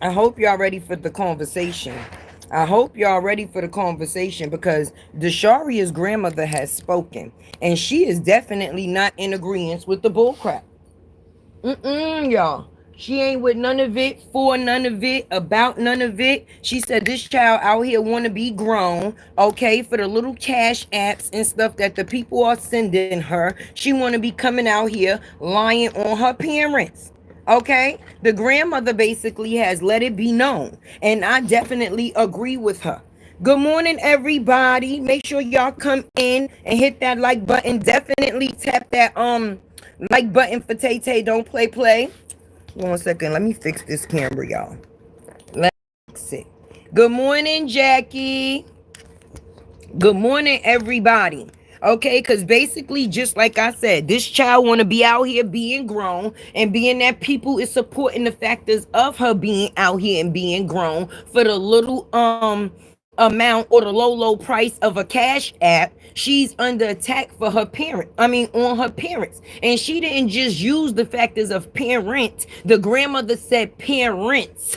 I hope y'all ready for the conversation. I hope y'all ready for the conversation because Desharia's grandmother has spoken, and she is definitely not in agreement with the bullcrap. Y'all. She ain't with none of it, for none of it, about none of it. She said this child out here want to be grown, okay, for the little cash apps and stuff that the people are sending her. She want to be coming out here lying on her parents. Okay, the grandmother basically has let it be known, and I definitely agree with her. Good morning, everybody. Make sure y'all come in and hit that like button. Definitely tap that like button for Tay Tay. Don't play. 1 second. Let me fix this camera, y'all. Let's fix it. Good morning, Jackie. Good morning, everybody. Okay, because basically, just like I said, this child want to be out here being grown, and being that people is supporting the factors of her being out here and being grown for the little amount or the low price of a cash app. She's under attack for her on her parents, and she didn't just use the factors of parent. The grandmother said parents.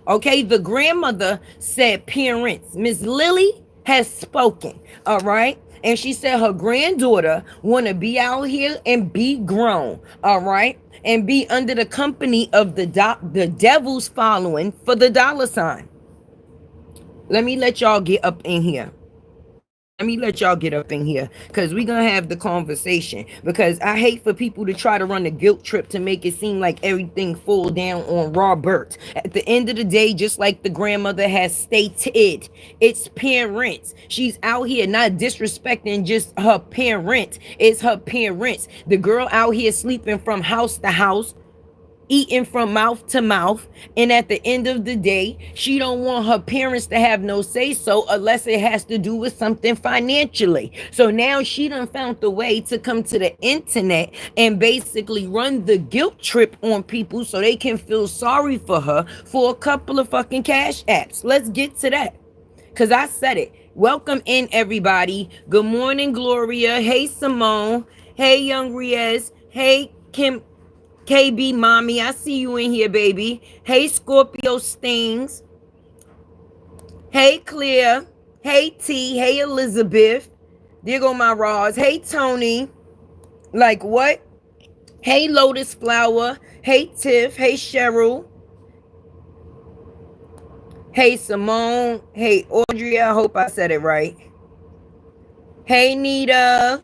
Okay, the grandmother said parents. Miss Lily has spoken. All right, and she said her granddaughter want to be out here and be grown. All right, and be under the company of the devil's following for the dollar sign. Let me let y'all get up in here. Let me let y'all get up in here because we're going to have the conversation. Because I hate for people to try to run a guilt trip to make it seem like everything fall down on Robert. At the end of the day, just like the grandmother has stated, it's parents. She's out here not disrespecting just her parents. It's her parents. The girl out here sleeping from house to house, eating from mouth to mouth, and at the end of the day she don't want her parents to have no say so unless it has to do with something financially. So now she done found the way to come to the internet and basically run the guilt trip on people so they can feel sorry for her for a couple of fucking cash apps. Let's get to that, because I said it. Welcome in, everybody. Good morning, Gloria. Hey, Simone. Hey, Young Riez. Hey, Kim KB Mommy, I see you in here, baby. Hey, Scorpio Stings. Hey, Clear. Hey, T. Hey, Elizabeth. There go my Roz. Hey, Tony. Like what? Hey, Lotus Flower. Hey, Tiff. Hey, Cheryl. Hey, Simone. Hey, Audrey. I hope I said it right. Hey, Nita.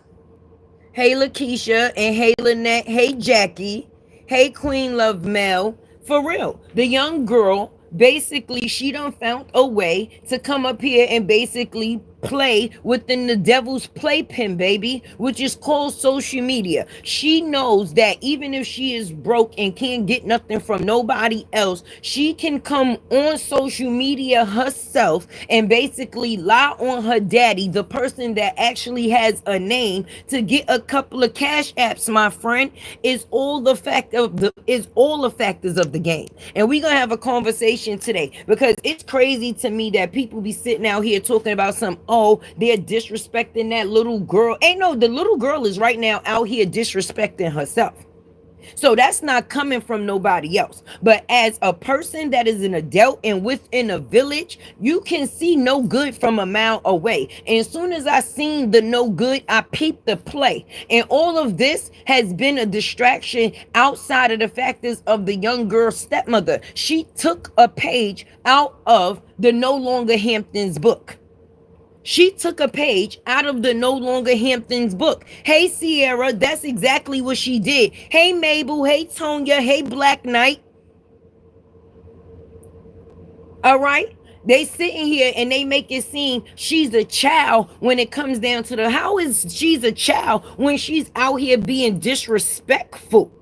Hey, Lakeisha. And hey, Lynette. Hey, Jackie. Hey, Queen Love Mel. For real, the young girl, basically, she done found a way to come up here and basically play within the devil's playpen, baby, which is called social media. She knows that even if she is broke and can't get nothing from nobody else, she can come on social media herself and basically lie on her daddy, the person that actually has a name, to get a couple of cash apps. My friend, is all the factors of the game. And we're gonna have a conversation today because it's crazy to me that people be sitting out here talking about some, oh, they're disrespecting that little girl. Ain't no, the little girl is right now out here disrespecting herself. So that's not coming from nobody else. But as a person that is an adult and within a village, you can see no good from a mile away. And as soon as I seen the no good, I peeped the play. And all of this has been a distraction outside of the factors of the young girl's stepmother. She took a page out of the No Longer Hamptons book. She took a page out of the No Longer Hamptons book. Hey, Sierra, that's exactly what she did. Hey, Mabel. Hey, Tonya. Hey, Black Knight. All right? They sitting here and they make it seem she's a child when it comes down to how is she's a child when she's out here being disrespectful?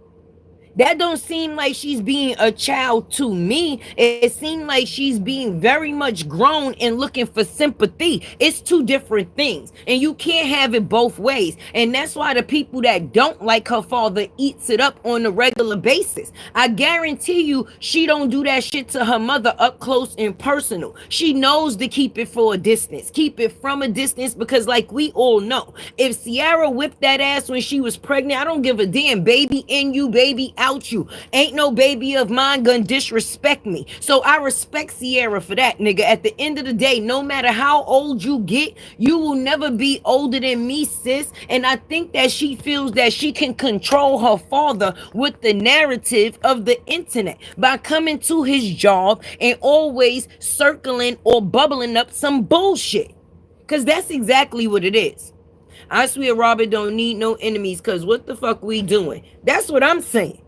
That don't seem like she's being a child to me. It seems like she's being very much grown and looking for sympathy. It's two different things, and you can't have it both ways. And that's why the people that don't like her father eats it up on a regular basis. I guarantee you she don't do that shit to her mother up close and personal. She knows to keep it for a distance, keep it from a distance, because like we all know, if Sierra whipped that ass when she was pregnant, I don't give a damn, baby in you, baby out without you. Ain't no baby of mine gonna disrespect me. So I respect Sierra for that, nigga. At the end of the day, no matter how old you get, you will never be older than me, sis. And I think that she feels that she can control her father with the narrative of the internet by coming to his job and always circling or bubbling up some bullshit. Because that's exactly what it is. I swear Robert don't need no enemies, because what the fuck we doing? That's what I'm saying.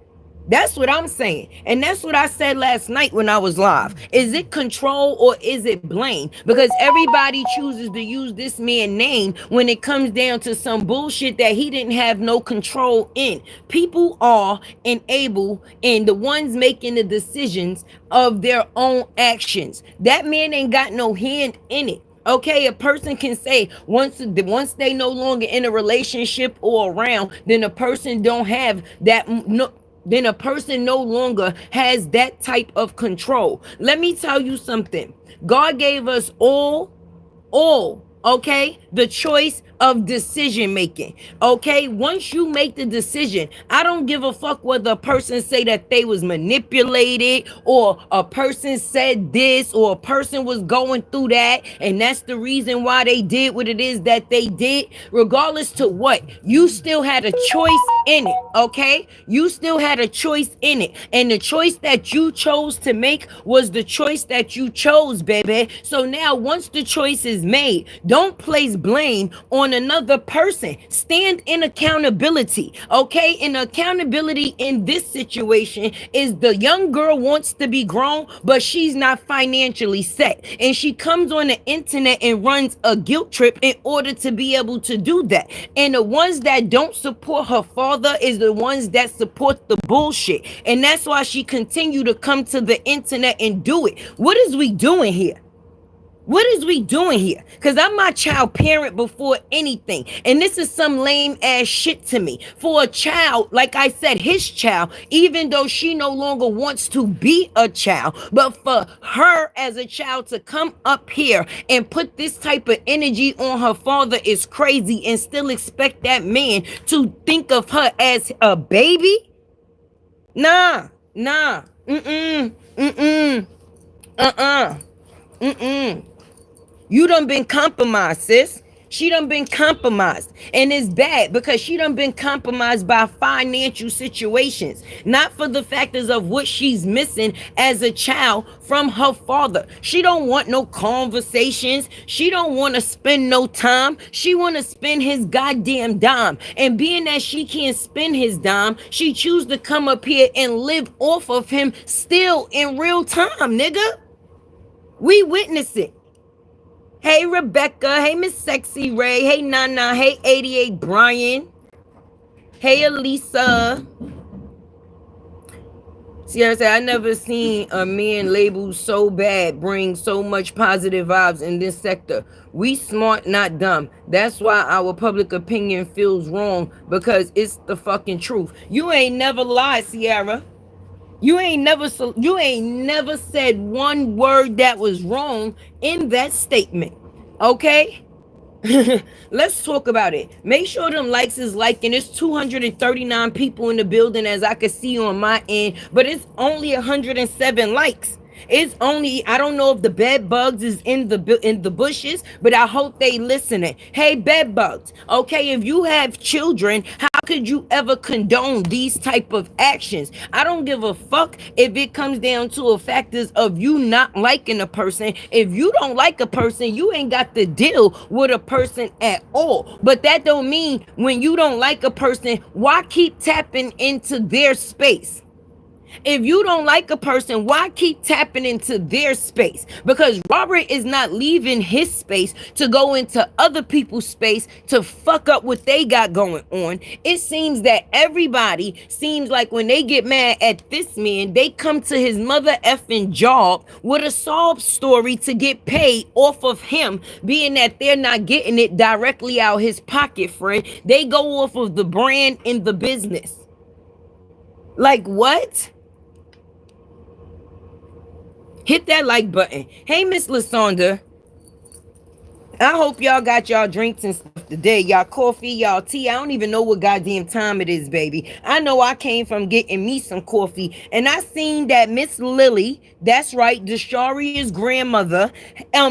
That's what I'm saying. And that's what I said last night when I was live. Is it control or is it blame? Because everybody chooses to use this man's name when it comes down to some bullshit that he didn't have no control in. People are enabled and the ones making the decisions of their own actions. That man ain't got no hand in it. Okay, a person can say once they no longer in a relationship or around, then a person don't have that no, then a person no longer has that type of control. Let me tell you something. God gave us all, okay, the choice of decision making. Okay, once you make the decision, I don't give a fuck whether a person say that they was manipulated or a person said this or a person was going through that and that's the reason why they did what it is that they did. Regardless to what, you still had a choice in it. Okay, you still had a choice in it, and the choice that you chose to make was the choice that you chose, baby. So now once the choice is made, don't place blame on another person. Stand in accountability. Okay, and accountability in this situation is the young girl wants to be grown, but she's not financially set, and she comes on the internet and runs a guilt trip in order to be able to do that. And the ones that don't support her father is the ones that support the bullshit, and that's why she continue to come to the internet and do it. What is we doing here? What is we doing here? Because I'm my child parent before anything. And this is some lame ass shit to me. For a child, like I said, his child, even though she no longer wants to be a child, but for her as a child to come up here and put this type of energy on her father is crazy, and still expect that man to think of her as a baby? Nah. You done been compromised, sis. She done been compromised. And it's bad because she done been compromised by financial situations. Not for the factors of what she's missing as a child from her father. She don't want no conversations. She don't want to spend no time. She want to spend his goddamn dime. And being that she can't spend his dime, she choose to come up here and live off of him still in real time, nigga. We witness it. Hey, Rebecca. Hey, Miss Sexy Ray. Hey, Nana. Hey, 88 Brian. Hey, Elisa. Sierra said, I never seen a man labeled so bad bring so much positive vibes in this sector. We smart, not dumb. That's why our public opinion feels wrong, because it's the fucking truth. You ain't never lied, Sierra. You ain't never said one word that was wrong in that statement. Okay? Let's talk about it. Make sure them likes is liking. It's 239 people in the building as I can see on my end, but it's only 107 likes. It's only, I don't know if the bed bugs is in the bushes, but I hope they listening. Hey, bed bugs. Okay, if you have children, how could you ever condone these type of actions? I don't give a fuck if it comes down to a factors of you not liking a person. If you don't like a person, you ain't got to deal with a person at all. But that don't mean when you don't like a person, why keep tapping into their space? If you don't like a person, why keep tapping into their space? Because Robert is not leaving his space to go into other people's space to fuck up what they got going on. It seems that everybody seems like when they get mad at this man, they come to his mother effing job with a sob story to get paid off of him, being that they're not getting it directly out his pocket, friend. They go off of the brand in the business. Like what? Hit that like button. Hey, Miss Lasonda. I hope y'all got y'all drinks and stuff today. Y'all coffee, y'all tea. I don't even know what goddamn time it is, baby. I know I came from getting me some coffee, and I seen that Miss Lily, that's right, Desharia's grandmother,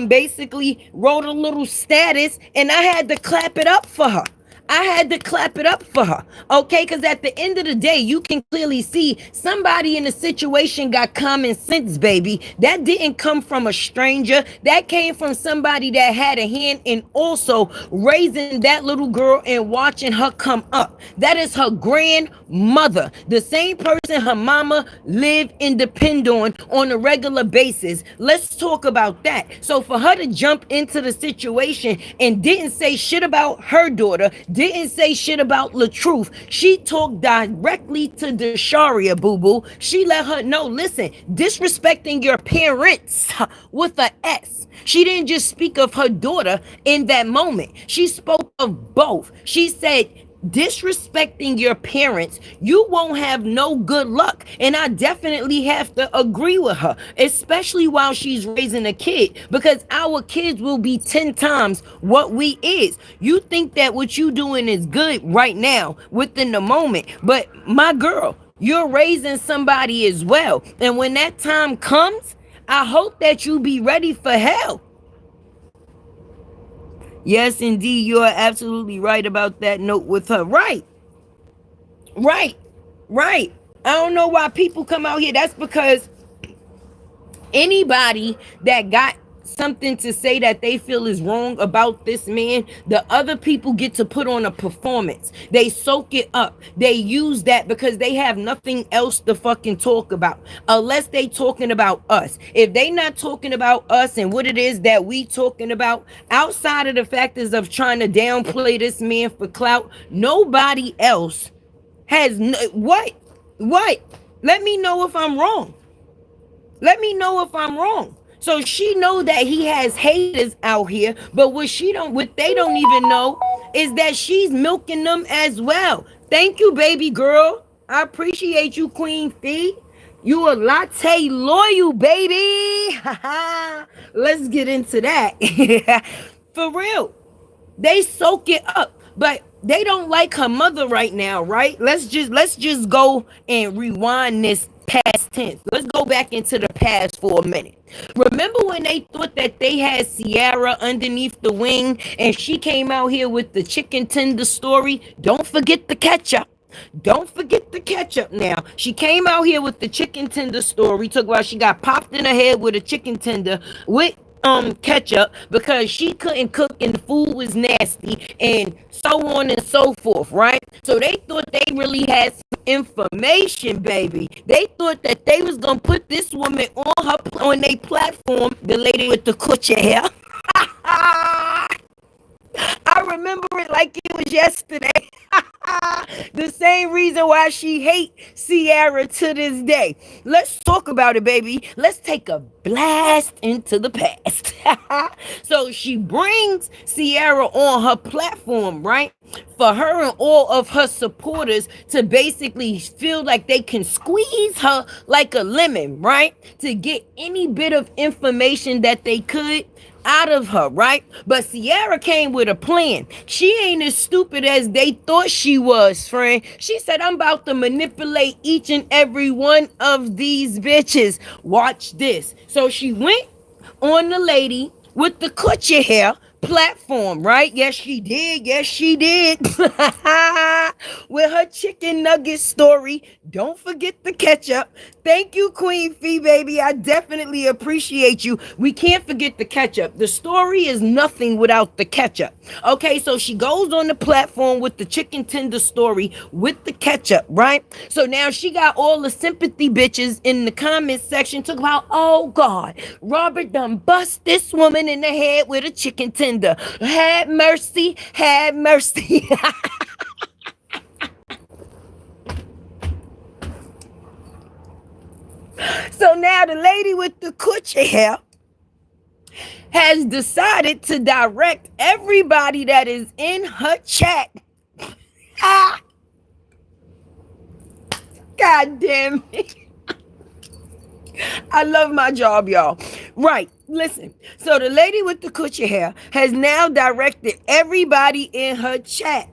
basically wrote a little status, and I had to clap it up for her. I had to clap it up for her, okay? Because at the end of the day, you can clearly see somebody in the situation got common sense, baby. That didn't come from a stranger. That came from somebody that had a hand in also raising that little girl and watching her come up. That is her grandmother, the same person her mama lived and depend on a regular basis. Let's talk about that. So for her to jump into the situation and didn't say shit about her daughter, didn't say shit about LaTruth. She talked directly to Desharia, boo-boo. She let her know, listen, disrespecting your parents with a S. She didn't just speak of her daughter in that moment. She spoke of both. She said, disrespecting your parents, you won't have no good luck. And I definitely have to agree with her, especially while she's raising a kid, because our kids will be 10 times what we is. You think that what you doing is good right now within the moment, but my girl, you're raising somebody as well. And when that time comes, I hope that you be ready for hell. Yes, indeed, you are absolutely right about that note with her. Right. I don't know why people come out here. That's because anybody that got something to say that they feel is wrong about this man, the other people get to put on a performance. They soak it up. They use that because they have nothing else to fucking talk about, unless they talking about us. If they not talking about us and what it is that we talking about, outside of the factors of trying to downplay this man for clout, nobody else has what let me know if I'm wrong. So she know that he has haters out here, but what they don't even know is that she's milking them as well. Thank you, baby girl. I appreciate you, Queen Fee. You a latte loyal, baby. Let's get into that. For real. They soak it up, but they don't like her mother right now, right? Let's just go and rewind this past tense. Let's go back into the past for a minute. Remember when they thought that they had Sierra underneath the wing and she came out here with the chicken tender story? Don't forget the ketchup. Don't forget the ketchup now. She came out here with the chicken tender story. Talk about she got popped in her head with a chicken tender with ketchup because she couldn't cook and the food was nasty and so on and so forth, right? So they thought they really had some information, baby. They thought that they was gonna put this woman on their platform, the lady with the coochie hair. I remember it like it was yesterday. The same reason why she hates Sierra to this day. Let's talk about it, baby. Let's take a blast into the past. So she brings Sierra on her platform, right? For her and all of her supporters to basically feel like they can squeeze her like a lemon, right? To get any bit of information that they could out of her, right? But Sierra came with a plan. She ain't as stupid as they thought she was, friend. She said, I'm about to manipulate each and every one of these bitches. Watch this. So she went on the lady with the coochie hair platform, right? Yes, she did. With her chicken nugget story. Don't forget the ketchup. Thank you, Queen Fee, baby. I definitely appreciate you. We can't forget the ketchup. The story is nothing without the ketchup. Okay, so she goes on the platform with the chicken tender story with the ketchup, right? So now she got all the sympathy bitches in the comment section talking about, oh God, Robert done bust this woman in the head with a chicken tender. Had mercy. So now the lady with the coochie hair has decided to direct everybody that is in her chat. God damn it. I love my job, y'all. Right. Listen, so the lady with the coochie hair has now directed everybody in her chat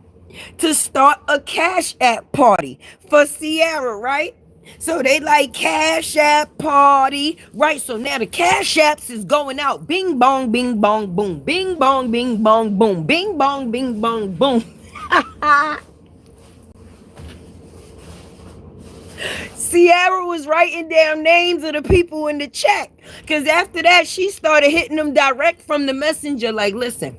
to start a Cash App party for Sierra, right? So they like Cash App party, right? So now the Cash Apps is going out. Bing bong, bing bong, boom. Bing bong, bing bong, boom. Bing bong, bing bong, boom. Sierra was writing down names of the people in the chat. Because after that, she started hitting them direct from the messenger. Like, listen,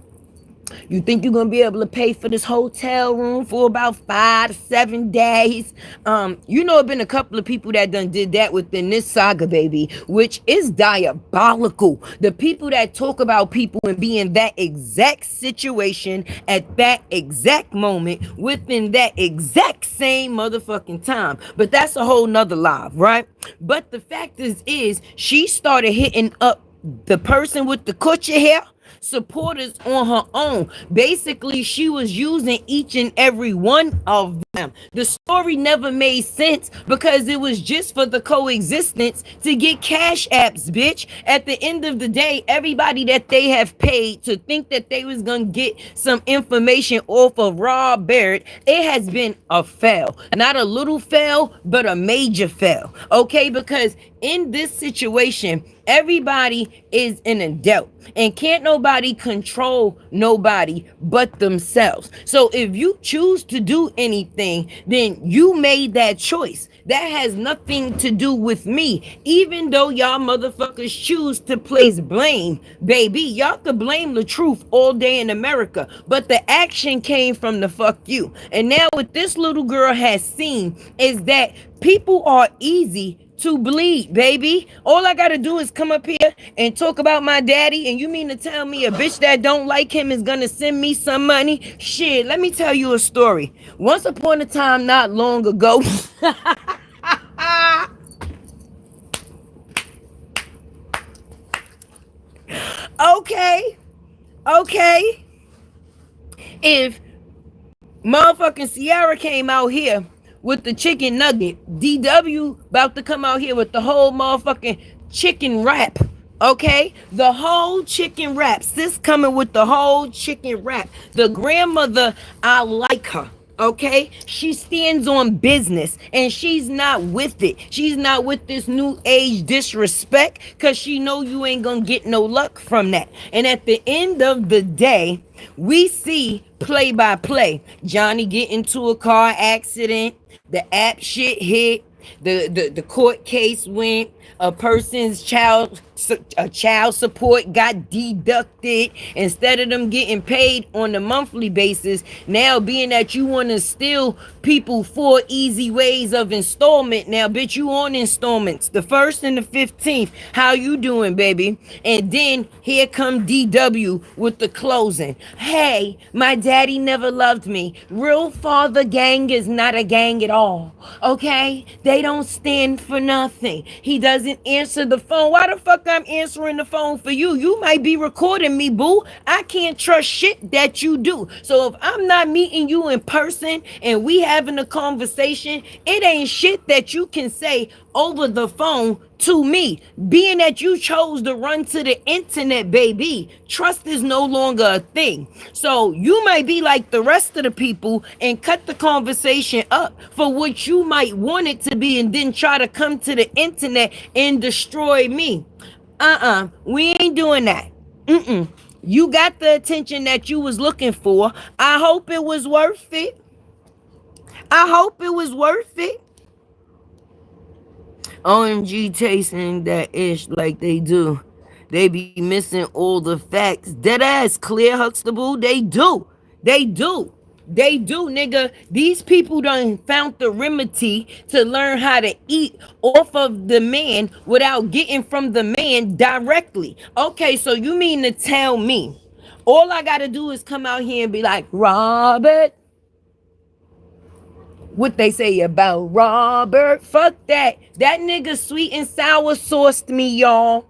you think you're gonna be able to pay for this hotel room for about 5 to 7 days? It's been a couple of people that done did that within this saga, baby, which is diabolical. The people that talk about people and be in that exact situation at that exact moment within that exact same motherfucking time. But that's a whole nother live, right? But the fact is she started hitting up the person with the coochie hair supporters on her own. Basically, she was using each and every one of them. The story never made sense because it was just for the coexistence to get cash apps, bitch. At the end of the day, everybody that they have paid to think that they was gonna get some information off of Rob Barrett, it has been a fail. Not a little fail, but a major fail. Okay, because in this situation, everybody is in a doubt and can't nobody control nobody but themselves. So if you choose to do anything, then you made that choice. That has nothing to do with me. Even though y'all motherfuckers choose to place blame, baby, y'all could blame the truth all day in America, but the action came from the fuck you. And now what this little girl has seen is that people are easy to bleed, baby. All I gotta do is come up here and talk about my daddy, and you mean to tell me a bitch that don't like him is gonna send me some money? Shit, let me tell you a story. Once upon a time, not long ago, okay, okay, if motherfucking Sierra came out here with the chicken nugget, DW about to come out here with the whole motherfucking chicken wrap. Okay, the whole chicken wrap. Sis coming with the whole chicken wrap. The grandmother, I like her. Okay, she stands on business and she's not with it. She's not with this new age disrespect because she know you ain't gonna get no luck from that. And at the end of the day, we see play by play. Johnny get into a car accident. The app shit hit. The court case went. A person's child support got deducted instead of them getting paid on a monthly basis. Now, being that you want to steal people 4 easy ways of installment, now bitch, you on installments, the 1st and the 15th. How you doing, baby? And then here come DW with the closing. Hey, my daddy never loved me. Real father gang is not a gang at all. Okay, they don't stand for nothing. He doesn't answer the phone. Why the fuck I'm answering the phone for you? You might be recording me, boo. I can't trust shit that you do. So if I'm not meeting you in person and we having a conversation, it ain't shit that you can say over the phone to me. Being that you chose to run to the internet, baby, trust is no longer a thing. So you might be like the rest of the people and cut the conversation up for what you might want it to be and then try to come to the internet and destroy me. We ain't doing that. You got the attention that you was looking for. I hope it was worth it. I hope it was worth it. OMG tasting that ish like they do. They be missing all the facts. Dead ass, Clear Huxtable. They do. They do. They do, nigga. These people done found the remedy to learn how to eat off of the man without getting from the man directly. Okay, so you mean to tell me all I gotta do is come out here and be like, Robert, what they say about Robert? Fuck that. That nigga sweet and sour sauced me, y'all.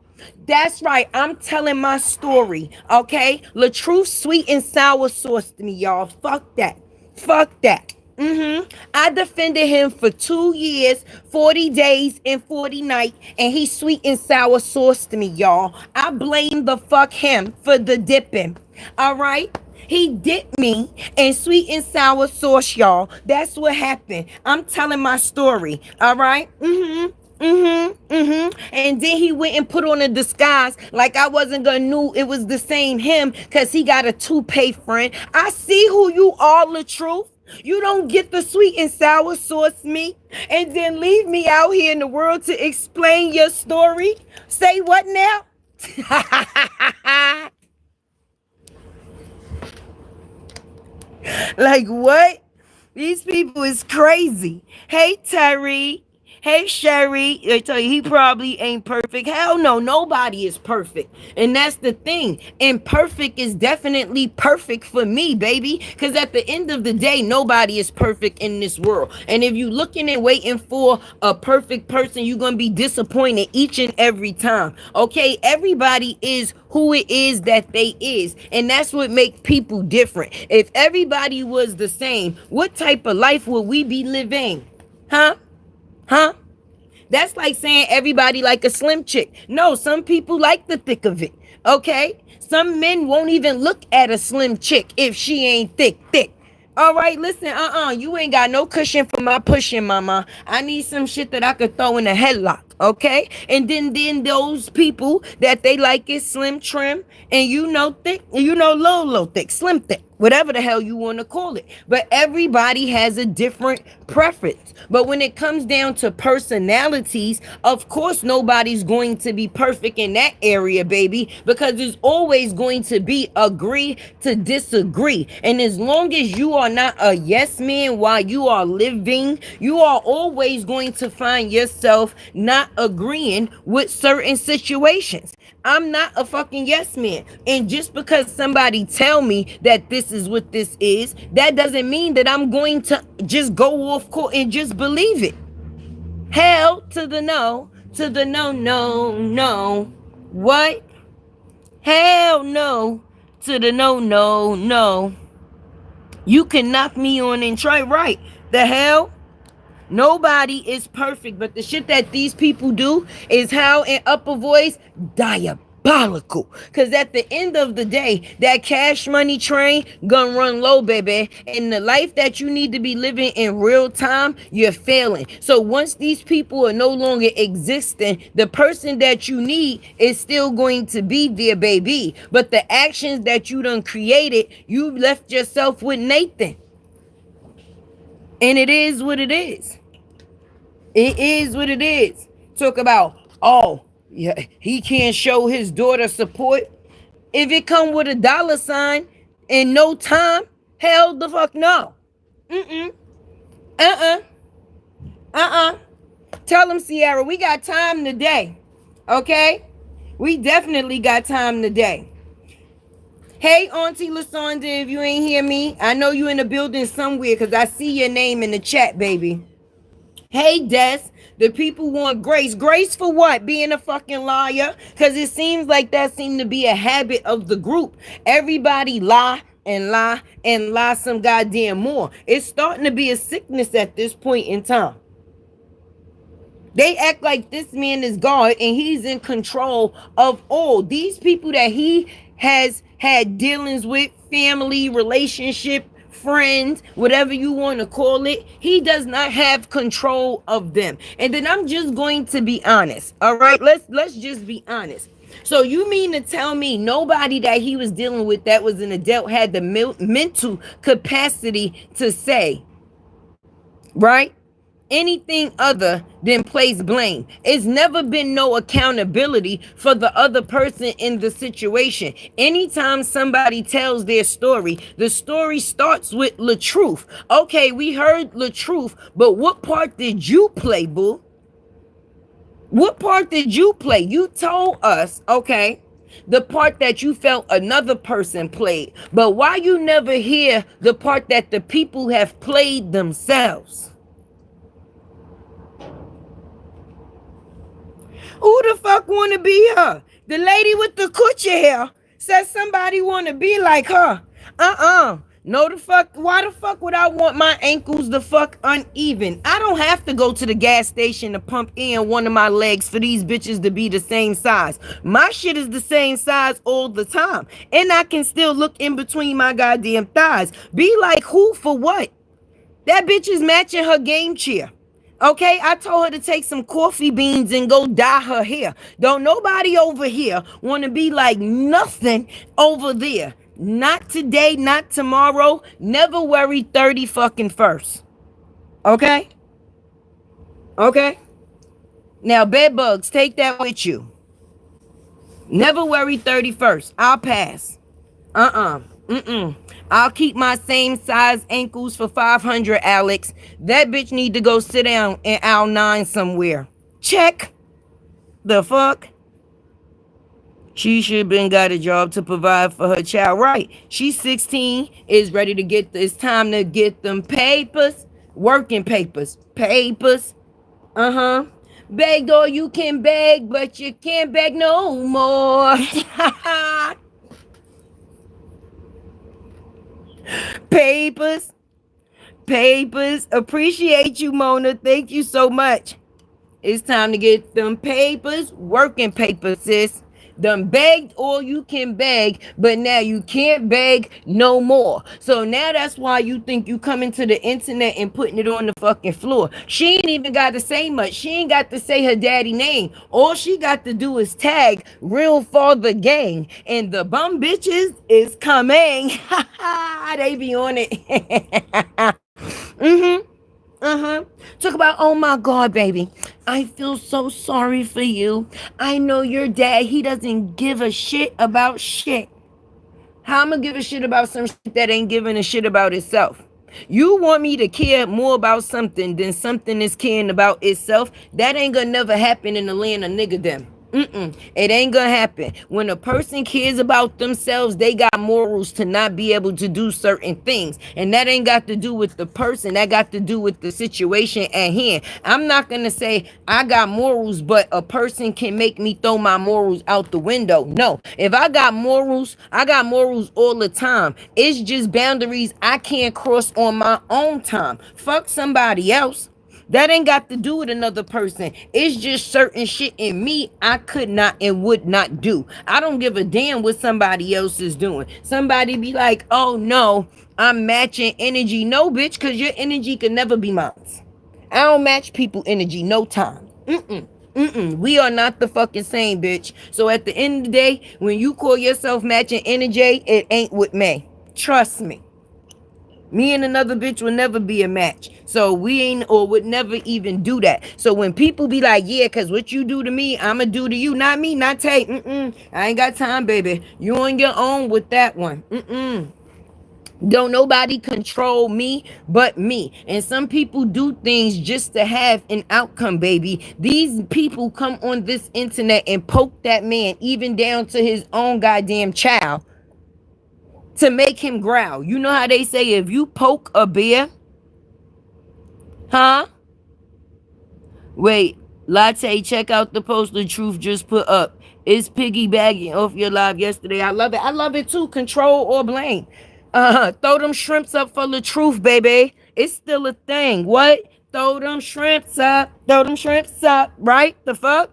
That's right. I'm telling my story. Okay? LaTruth sweet and sour sauced me, y'all. Fuck that. Fuck that. I defended him for 2 years, 40 days, and 40 nights, and he sweet and sour sauced me, y'all. I blame the fuck him for the dipping. All right? He dipped me and sweet and sour sauce, y'all. That's what happened. I'm telling my story. All right? And then he went and put on a disguise like I wasn't gonna knew it was the same him because he got a toupee friend. I see who you are, the truth. You don't get the sweet and sour sauce me and then leave me out here in the world to explain your story. Say what now? Like what? These people is crazy. Hey Terry. Hey Sherry. I tell you, he probably ain't perfect. Hell no, nobody is perfect. And that's the thing. Imperfect is definitely perfect for me, baby. Because at the end of the day, nobody is perfect in this world. And if you looking and waiting for a perfect person, you're gonna be disappointed each and every time. Okay, everybody is who it is that they is, and that's what makes people different. If everybody was the same, what type of life would we be living? Huh? That's like saying everybody like a slim chick. No, some people like the thick of it. Okay? Some men won't even look at a slim chick if she ain't thick. All right, listen, you ain't got no cushion for my pushing, mama. I need some shit that I could throw in a headlock, okay? And then those people that they like it slim trim and thick, little thick, slim thick, whatever the hell you want to call it. But everybody has a different preference. But when it comes down to personalities, of course nobody's going to be perfect in that area, baby, because there's always going to be agree to disagree. And as long as you are not a yes man while you are living, you are always going to find yourself not agreeing with certain situations. I'm not a fucking yes man. And just because somebody tell me that this is what this is, that doesn't mean that I'm going to just go off court and just believe it. Hell to the no, no. What? Hell no to the no. You can knock me on and try right. The hell? Nobody is perfect, but the shit that these people do is how in upper voice diabolical. Cause at the end of the day, that cash money train gonna run low, baby. And the life that you need to be living in real time, you're failing. So once these people are no longer existing, the person that you need is still going to be there, baby. But the actions that you done created, you left yourself with Nathan. And it is what it is. It is what it is. Talk about, yeah, he can't show his daughter support. If it come with a dollar sign in no time, hell the fuck no. Tell him, Sierra, we got time today. Okay? We definitely got time today. Hey, Auntie Lasonda, if you ain't hear me, I know you in the building somewhere because I see your name in the chat, baby. Hey, Des, the people want grace. Grace for what? Being a fucking liar? Because it seems like that seemed to be a habit of the group. Everybody lie and lie and lie some goddamn more. It's starting to be a sickness at this point in time. They act like this man is God and he's in control of all. These people that he has had dealings with, family, relationship, friends, whatever you want to call it, he does not have control of them. And then I'm just going to be honest. All right, let's just be honest. So you mean to tell me nobody that he was dealing with that was an adult had the mental capacity to say, right, anything other than place blame? It's never been no accountability for the other person in the situation. Anytime somebody tells their story, the story starts with the truth. Okay, we heard the truth, but what part did you play, boo? What part did you play? You told us, okay, the part that you felt another person played, but why you never hear the part that the people have played themselves? Who the fuck want to be her? The lady with the coochie hair says somebody want to be like her. No, the fuck, why the fuck would I want my ankles the fuck uneven? I don't have to go to the gas station to pump in one of my legs for these bitches to be the same size. My shit is the same size all the time. And I can still look in between my goddamn thighs. Be like, who for what? That bitch is matching her game chair. Okay, I told her to take some coffee beans and go dye her hair. Don't nobody over here want to be like nothing over there. Not today, not tomorrow. Never worry 30 fucking first. Okay? Okay? Now, bed bugs, take that with you. Never worry 31st. I'll pass. I'll keep my same size ankles for 500, Alex. That bitch need to go sit down in aisle 9 somewhere. Check. The fuck? She should have been got a job to provide for her child. Right. She's 16, is ready to get, it's time to get them papers. Working papers. Papers. Beg all you can beg, but you can't beg no more. Papers. Papers. Appreciate you, Mona. Thank you so much. It's time to get them papers. Working papers, sis. Done begged all you can beg, but now you can't beg no more. So now that's why you think you coming to the internet and putting it on the fucking floor. She ain't even got to say much. She ain't got to say her daddy name. All she got to do is tag Real Father Gang, and the bum bitches is coming. They be on it. Talk about, oh my God, baby, I feel so sorry for you. I know your dad, he doesn't give a shit about shit. How I'm gonna give a shit about some shit that ain't giving a shit about itself? You want me to care more about something than something is caring about itself? That ain't gonna never happen in the land of niggerdom. It ain't gonna happen. When a person cares about themselves, they got morals to not be able to do certain things. And that ain't got to do with the person. That got to do with the situation at hand. I'm not gonna say I got morals, but a person can make me throw my morals out the window. No. If I got morals all the time. It's just boundaries I can't cross on my own time. Fuck somebody else. That ain't got to do with another person. It's just certain shit in me I could not and would not do. I don't give a damn what somebody else is doing. Somebody be like, oh no, I'm matching energy. No, bitch, because your energy can never be mine. I don't match people energy no time. We are not the fucking same, bitch. So at the end of the day, when you call yourself matching energy, it ain't with me. Trust me. Me and another bitch will never be a match. So we ain't, or would never even do that. So when people be like, yeah, because what you do to me, I'ma do to you. Not me, not Tay. I ain't got time, baby. You on your own with that one. Don't nobody control me but me. And some people do things just to have an outcome, baby. These people come on this internet and poke that man, even down to his own goddamn child, to make him growl. You know how they say if you poke a bear, huh? Wait, Latte, check out the post the Truth just put up. It's piggybacking off your live yesterday. I love it. I love it too. Control or blame. Throw them shrimps up for the truth, baby. It's still a thing. What? Throw them shrimps up. Throw them shrimps up. Right? The fuck?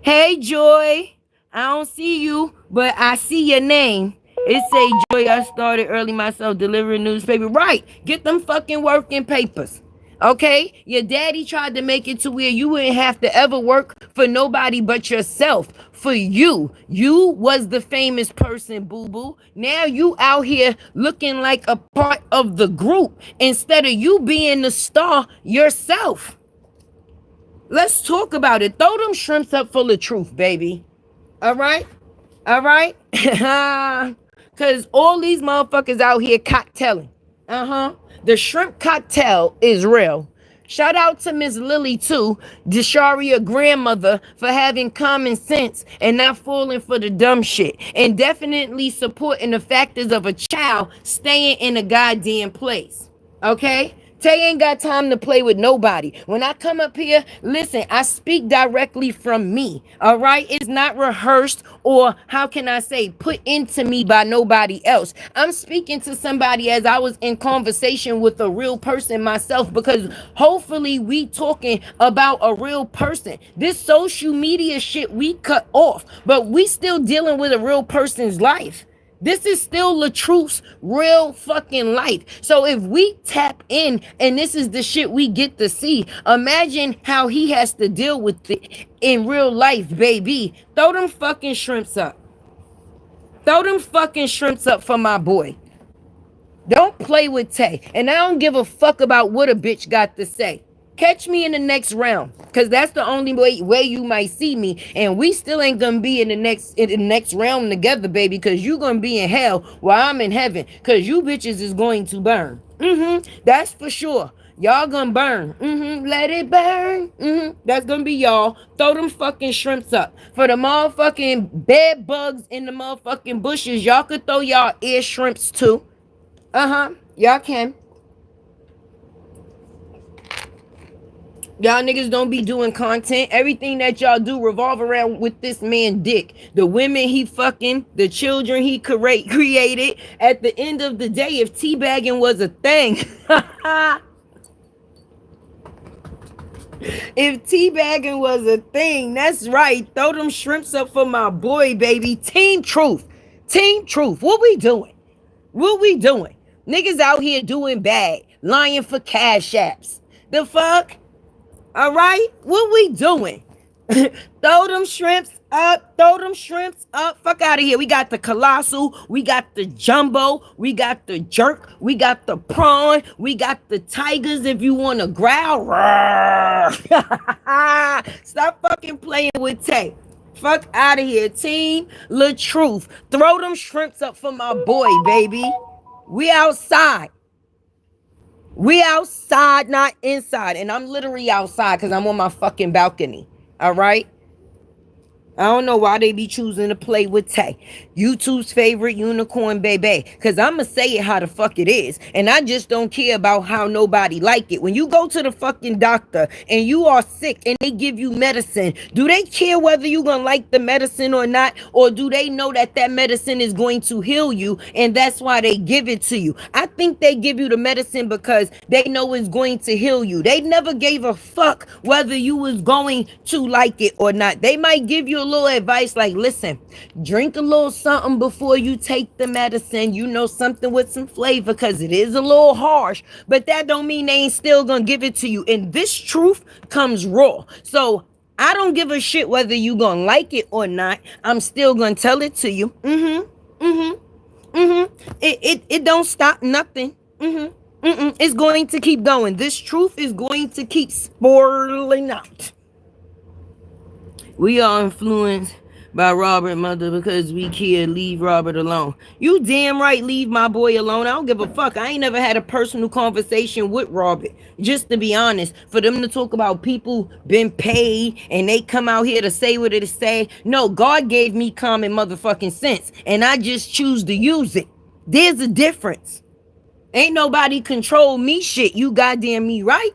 Hey, Joy. I don't see you, but I see your name. It say, Joy, I started early myself delivering newspaper. Right. Get them fucking working papers. Okay? Your daddy tried to make it to where you wouldn't have to ever work for nobody but yourself. For you. You was the famous person, boo-boo. Now you out here looking like a part of the group instead of you being the star yourself. Let's talk about it. Throw them shrimps up full of truth, baby. All right? All right? Because all these motherfuckers out here cocktailing. The shrimp cocktail is real. Shout out to Miss Lily, too, Desharia grandmother, for having common sense and not falling for the dumb shit. And definitely supporting the factors of a child staying in a goddamn place. Okay? Tay ain't got time to play with nobody. When I come up here, listen, I speak directly from me. All right? It's not rehearsed or how can I say put into me by nobody else. I'm speaking to somebody as I was in conversation with a real person myself, because hopefully we talking about a real person. This social media shit we cut off, but we still dealing with a real person's life. This is still LaTruth's real fucking life. So if we tap in and this is the shit we get to see, imagine how he has to deal with it in real life, baby. Throw them fucking shrimps up. Throw them fucking shrimps up for my boy. Don't play with Tay. And I don't give a fuck about what a bitch got to say. Catch me in the next round, because that's the only way you might see me. And we still ain't gonna be in the next round together, baby, because you gonna be in hell while I'm in heaven, because you bitches is going to burn. That's for sure. Y'all gonna burn. Let it burn. That's gonna be y'all. Throw them fucking shrimps up. For the motherfucking bed bugs in the motherfucking bushes, y'all could throw y'all ear shrimps too. Y'all can. Y'all niggas don't be doing content. Everything that y'all do revolve around with this man dick. The women he fucking, the children he created. At the end of the day, if teabagging was a thing, if teabagging was a thing, that's right. Throw them shrimps up for my boy, baby. Team Truth. Team Truth. What we doing? What we doing? Niggas out here doing bad. Lying for cash apps. The fuck? All right, what we doing? Throw them shrimps up. Throw them shrimps up. Fuck out of here. We got the colossal. We got the jumbo. We got the jerk. We got the prawn. We got the tigers if you want to growl. Stop fucking playing with Tay. Fuck out of here, team. LaTruth. Throw them shrimps up for my boy, baby. We outside. We outside, not inside. And I'm literally outside because I'm on my fucking balcony. All right? I don't know why they be choosing to play with Tay. YouTube's favorite unicorn baby. Because I'm going to say it how the fuck it is. And I just don't care about how nobody like it. When you go to the fucking doctor and you are sick and they give you medicine, do they care whether you're going to like the medicine or not? Or do they know that that medicine is going to heal you and that's why they give it to you? I think they give you the medicine because they know it's going to heal you. They never gave a fuck whether you was going to like it or not. They might give you a little advice like, listen, drink a little something before you take the medicine, you know, something with some flavor, because it is a little harsh, but that don't mean they ain't still gonna give it to you. And this truth comes raw. So I don't give a shit whether you gonna like it or not. I'm still gonna tell it to you. It don't stop nothing. It's going to keep going. This truth is going to keep spiraling out. We are influenced by Robert, mother, because we can't leave Robert alone. You damn right leave my boy alone. I don't give a fuck. I ain't never had a personal conversation with Robert. Just to be honest, for them to talk about people been paid and they come out here to say what it say. No, God gave me common motherfucking sense and I just choose to use it. There's a difference. Ain't nobody control me shit. You goddamn me right.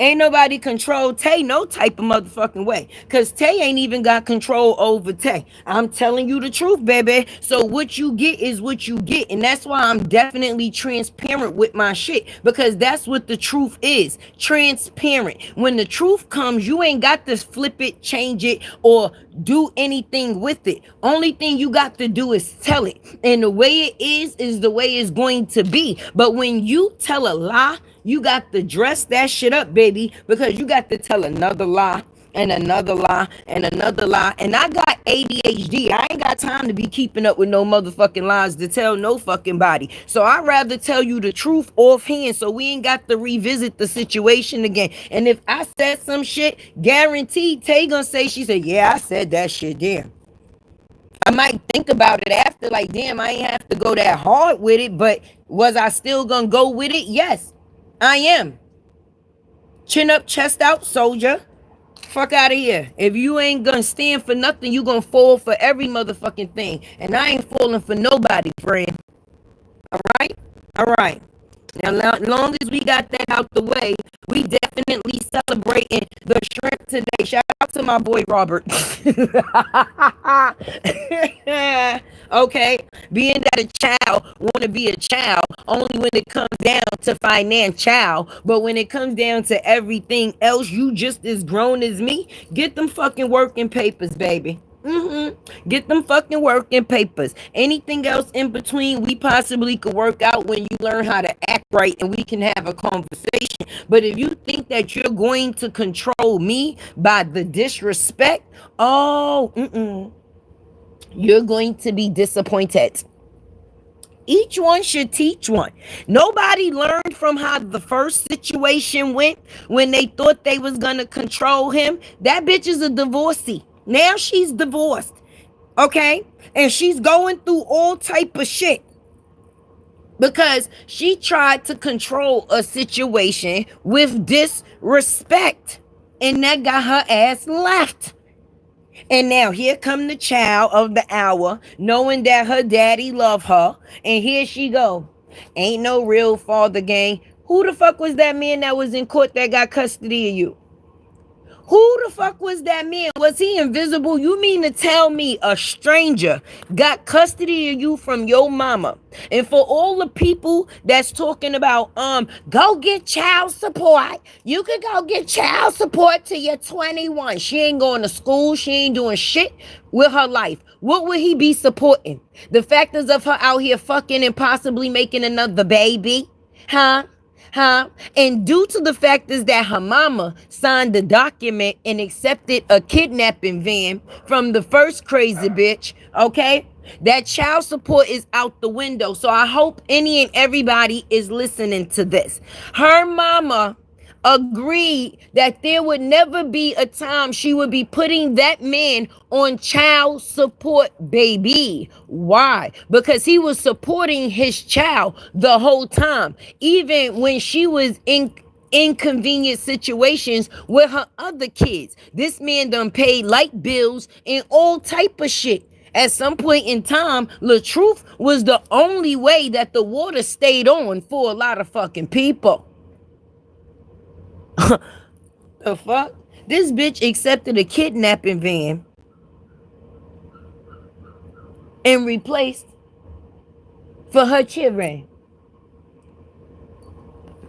Ain't nobody control Tay no type of motherfucking way. Because Tay ain't even got control over Tay. I'm telling you the truth, baby. So what you get is what you get. And that's why I'm definitely transparent with my shit. Because that's what the truth is. Transparent. When the truth comes, you ain't got to flip it, change it, or do anything with it. Only thing you got to do is tell it. And the way it is the way it's going to be. But when you tell a lie, you got to dress that shit up, baby, because you got to tell another lie and another lie and another lie. And I got ADHD. I ain't got time to be keeping up with no motherfucking lies to tell no fucking body. So I'd rather tell you the truth offhand so we ain't got to revisit the situation again. And if I said some shit, guaranteed Tay gonna say, she said, yeah, I said that shit, damn. I might think about it after, like, damn, I ain't have to go that hard with it, but was I still gonna go with it? Yes. I am. Chin up, chest out, soldier. Fuck out of here. If you ain't gonna stand for nothing, you gonna fall for every motherfucking thing. And I ain't falling for nobody, friend. All right? All right. Now, long as we got that out the way, we definitely celebrating the shrimp today. Shout out to my boy Robert. Okay, being that a child want to be a child only when it comes down to financial, but when it comes down to everything else, you just as grown as me. Get them fucking working papers, baby. Get them fucking working papers. Anything else in between, we possibly could work out when you learn how to act right and we can have a conversation. But if you think that you're going to control me by the disrespect, you're going to be disappointed. Each one should teach one. Nobody learned from how the first situation went when they thought they was gonna control him. That bitch is a divorcee. Now she's divorced. Okay? And she's going through all type of shit. Because she tried to control a situation with disrespect. And that got her ass left. And now here come the child of the hour, knowing that her daddy love her. And here she go. Ain't no real father, gang. Who the fuck was that man that was in court that got custody of you? Who the fuck was that man? Was he invisible? You mean to tell me a stranger got custody of you from your mama? And for all the people that's talking about, go get child support. You could go get child support till you're 21. She ain't going to school. She ain't doing shit with her life. What would he be supporting? The factors of her out here fucking and possibly making another baby? Huh? And due to the fact is that her mama signed the document and accepted a kidnapping van from the first crazy bitch, okay? That child support is out the window. So I hope any and everybody is listening to this. Her mama agreed that there would never be a time she would be putting that man on child support, baby. Why? Because he was supporting his child the whole time, even when she was in inconvenient situations with her other kids. This man done paid light bills and all type of shit. At some point in time, the truth was the only way that the water stayed on for a lot of fucking people. The fuck? This bitch accepted a kidnapping van and replaced for her children.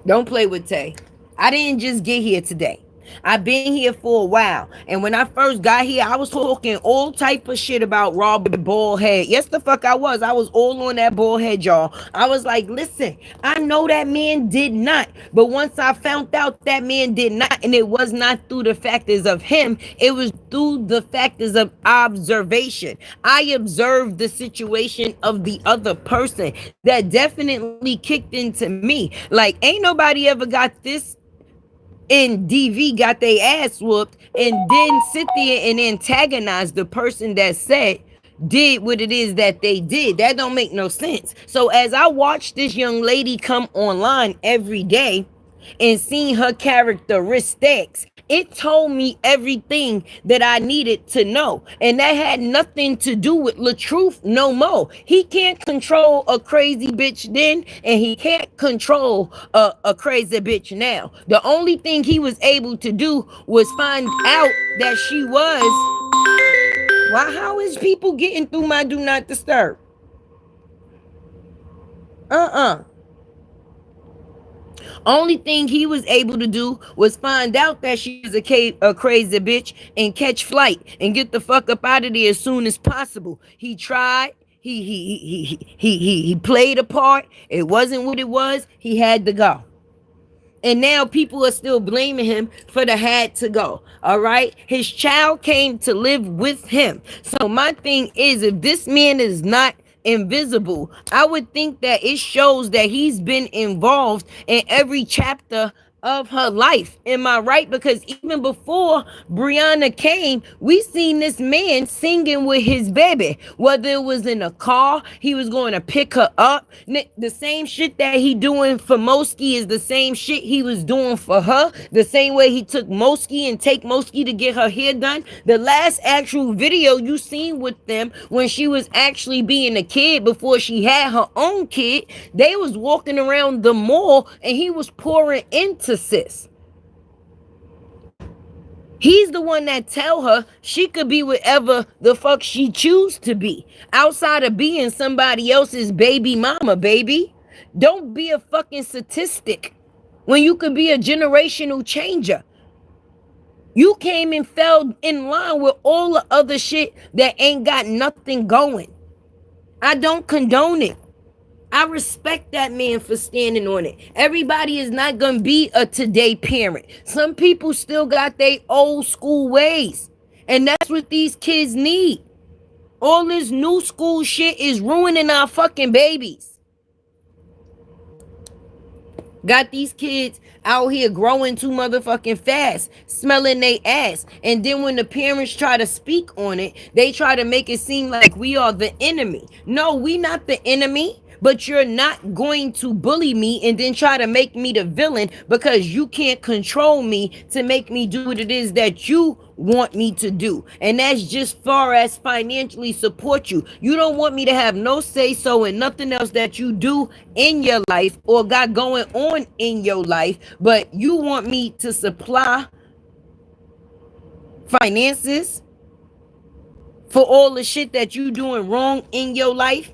Don't play with Tay. I didn't just get here today. I've been here for a while. And when I first got here, I was talking all type of shit about Robert Baldhead. Yes, the fuck I was. I was all on that Baldhead, y'all. I was like, listen, I know that man did not. But once I found out that man did not, and it was not through the factors of him, it was through the factors of observation. I observed the situation of the other person that definitely kicked into me. Like, ain't nobody ever got this in DV got their ass whooped and then sit there and antagonize the person that said did what it is that they did. That don't make no sense. So as I watch this young lady come online every day and seeing her characteristics, it told me everything that I needed to know. And that had nothing to do with LaTruth no more. He can't control a crazy bitch then, and he can't control a crazy bitch now. The only thing he was able to do was find out that she was... Why? How is people getting through my do not disturb? Only thing he was able to do was find out that she was a crazy bitch and catch flight and get the fuck up out of there as soon as possible. He tried. He played a part. It wasn't what it was. He had to go. And now people are still blaming him for the had to go. All right. His child came to live with him. So my thing is, if this man is not invisible, I would think that it shows that he's been involved in every chapter of her life. Am I right? Because even before Brianna came, we seen this man singing with his baby. Whether it was in a car, he was going to pick her up. The same shit that he doing for Moski is the same shit he was doing for her. The same way he took Moski and take Moski to get her hair done. The last actual video you seen with them when she was actually being a kid before she had her own kid, they was walking around the mall and he was pouring into sis. He's the one that tell her she could be whatever the fuck she choose to be outside of being somebody else's baby mama, baby. Don't be a fucking statistic when you could be a generational changer. You came and fell in line with all the other shit that ain't got nothing going. I don't condone it. I respect that man for standing on it. Everybody is not going to be a today parent. Some people still got their old school ways. And that's what these kids need. All this new school shit is ruining our fucking babies. Got these kids out here growing too motherfucking fast, smelling they ass. And then when the parents try to speak on it, they try to make it seem like we are the enemy. No, we not the enemy. But you're not going to bully me and then try to make me the villain because you can't control me to make me do what it is that you want me to do. And that's just far as financially support you. You don't want me to have no say so and nothing else that you do in your life or got going on in your life, but you want me to supply finances for all the shit that you doing wrong in your life.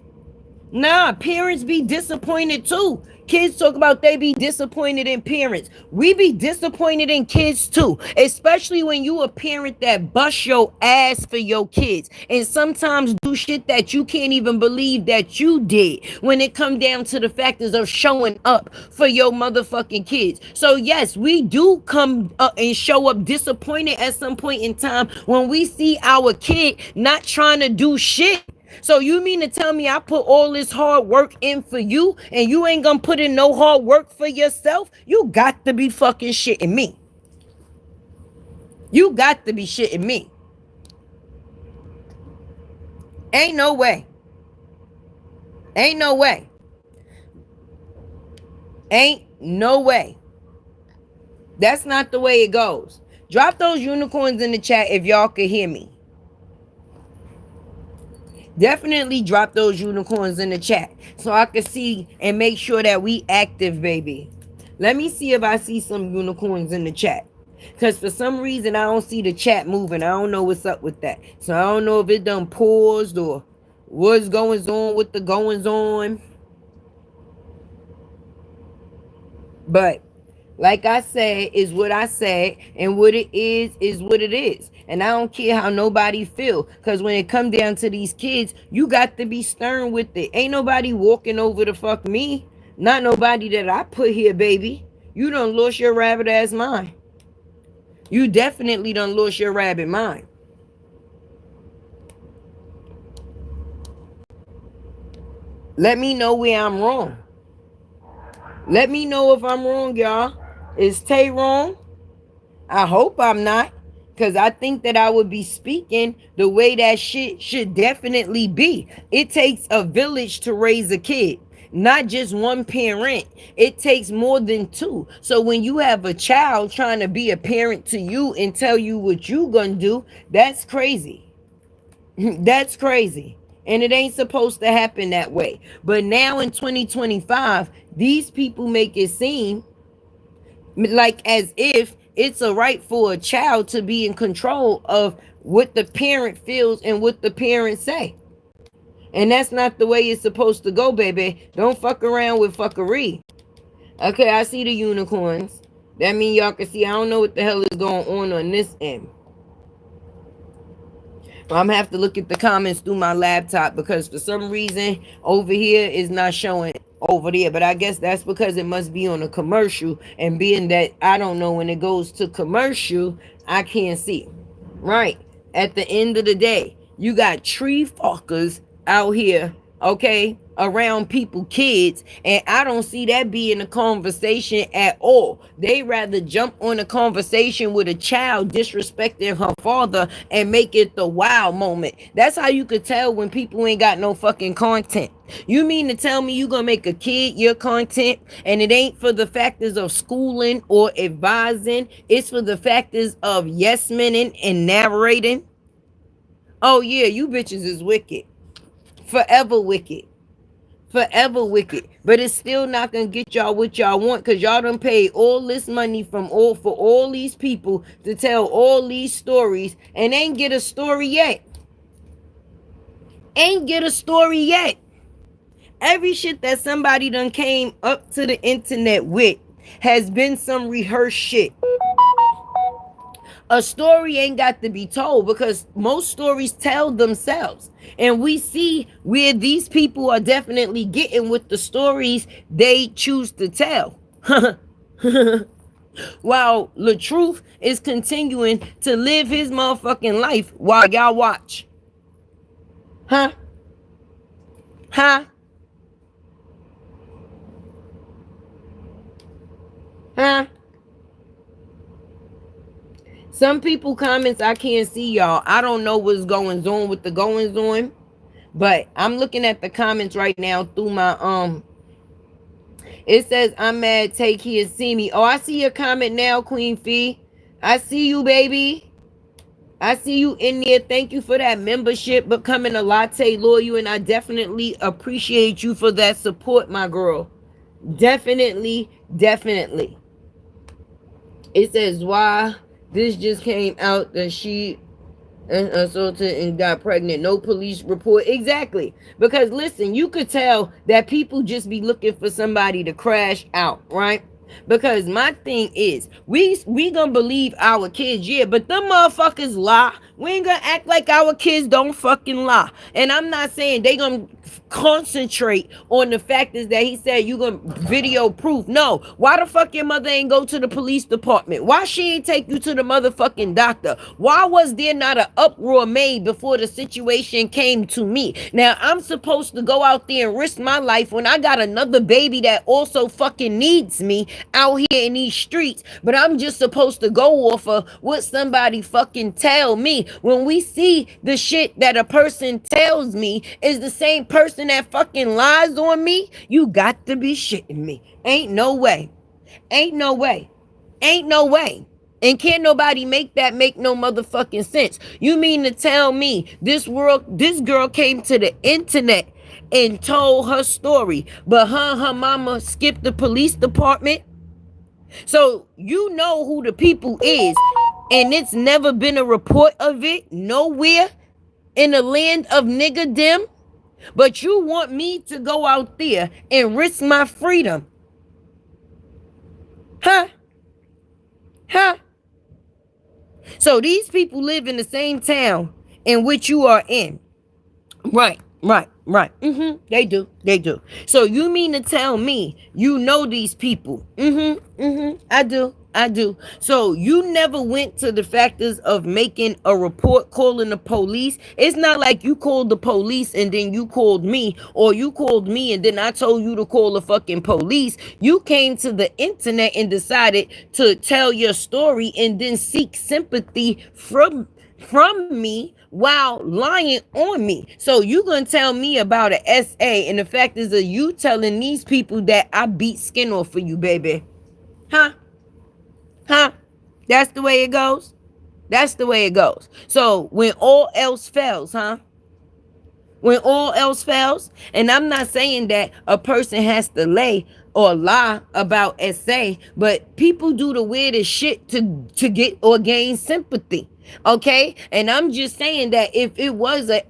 Nah, parents be disappointed too. Kids talk about they be disappointed in parents. We be disappointed in kids too, especially when you a parent that bust your ass for your kids and sometimes do shit that you can't even believe that you did when it come down to the factors of showing up for your motherfucking kids. So yes, we do come up and show up disappointed at some point in time when we see our kid not trying to do shit. So you mean to tell me I put all this hard work in for you and you ain't gonna put in no hard work for yourself? You got to be fucking shitting me. You got to be shitting me. Ain't no way. Ain't no way. Ain't no way. That's not the way it goes. Drop those unicorns in the chat if y'all could hear me. Definitely drop those unicorns in the chat so I can see and make sure that we active, baby. Let me see if I see some unicorns in the chat. Because for some reason, I don't see the chat moving. I don't know what's up with that. So I don't know if it done paused or what's going on with the goings on. But like I said, is what I said, and what it is what it is. And I don't care how nobody feel, because when it come down to these kids, you got to be stern with it. Ain't nobody walking over to fuck me. Not nobody that I put here, baby. You done lost your rabbit ass mind. You definitely done lost your rabbit mind. Let me know where I'm wrong. Let me know if I'm wrong, y'all. Is Tay wrong? I hope I'm not, because I think that I would be speaking the way that shit should definitely be. It takes a village to raise a kid, not just one parent. It takes more than two. So when you have a child trying to be a parent to you and tell you what you gonna do, that's crazy. That's crazy. And it ain't supposed to happen that way. But now in 2025, these people make it seem like as if it's a right for a child to be in control of what the parent feels and what the parents say. And that's not the way it's supposed to go, baby. Don't fuck around with fuckery. Okay, I see the unicorns. That means y'all can see. I don't know what the hell is going on this end. I'm gonna have to look at the comments through my laptop because for some reason over here is not showing over there. But I guess that's because it must be on a commercial, and being that I don't know when it goes to commercial, I can't see. Right. At the end of the day, you got tree fuckers out here okay, around people, kids, and I don't see that being a conversation at all. They rather jump on a conversation with a child disrespecting her father and make it the wow moment. That's how you could tell when people ain't got no fucking content. You mean to tell me you gonna make a kid your content and it ain't for the factors of schooling or advising, it's for the factors of yes mening and narrating? Oh yeah, you bitches is wicked. Forever wicked. Forever wicked. But it's still not gonna get y'all what y'all want, because y'all done paid all this money from all for all these people to tell all these stories and ain't get a story yet. Ain't get a story yet. Every shit that somebody done came up to the internet with has been some rehearsed shit. A story ain't got to be told, because most stories tell themselves. And we see where these people are definitely getting with the stories they choose to tell. While the truth is continuing to live his motherfucking life while y'all watch. Huh? Huh? Huh? Some people comments I can't see, y'all. I don't know what's going on with the goings on, but I'm looking at the comments right now through my It says I'm mad. Take here, see me. Oh, I see your comment now, Queen Fee. I see you, baby. I see you in there. Thank you for that membership, becoming a latte loyal, and I definitely appreciate you for that support, my girl. Definitely, definitely. It says why this just came out that she assaulted and got pregnant. No police report. Exactly. Because listen, you could tell that people just be looking for somebody to crash out, right? Because my thing is, we gonna believe our kids, yeah, but them motherfuckers lie. We ain't gonna act like our kids don't fucking lie. And I'm not saying they gonna concentrate on the fact is that he said you gonna video proof. No, why the fuck your mother ain't go to the police department? Why she ain't take you to the motherfucking doctor? Why was there not an uproar made before the situation came to me? Now I'm supposed to go out there and risk my life when I got another baby that also fucking needs me out here in these streets, but I'm just supposed to go off of what somebody fucking tell me. When we see the shit that a person tells me is the same person that fucking lies on me, you got to be shitting me. Ain't no way. Ain't no way. Ain't no way. And can't nobody make that make no motherfucking sense. You mean to tell me this girl came to the internet and told her story, but her mama skipped the police department? So you know who the people is, and it's never been a report of it nowhere in the land of nigga dem. But you want me to go out there and risk my freedom? Huh? Huh? So these people live in the same town in which you are in. Right. They do. So you mean to tell me you know these people? I do. So you never went to the factors of making a report, calling the police? It's not like you called the police and then you called me, or you called me and then I told you to call the fucking police. You came to the internet and decided to tell your story and then seek sympathy from me while lying on me. So you gonna tell me about an SA, and the fact is that you telling these people that I beat skin off for you, baby? Huh? That's the way it goes. So when all else fails, when all else fails, and I'm not saying that a person has to lie about SA, but people do the weirdest shit to get or gain sympathy. Okay, and I'm just saying that if it was a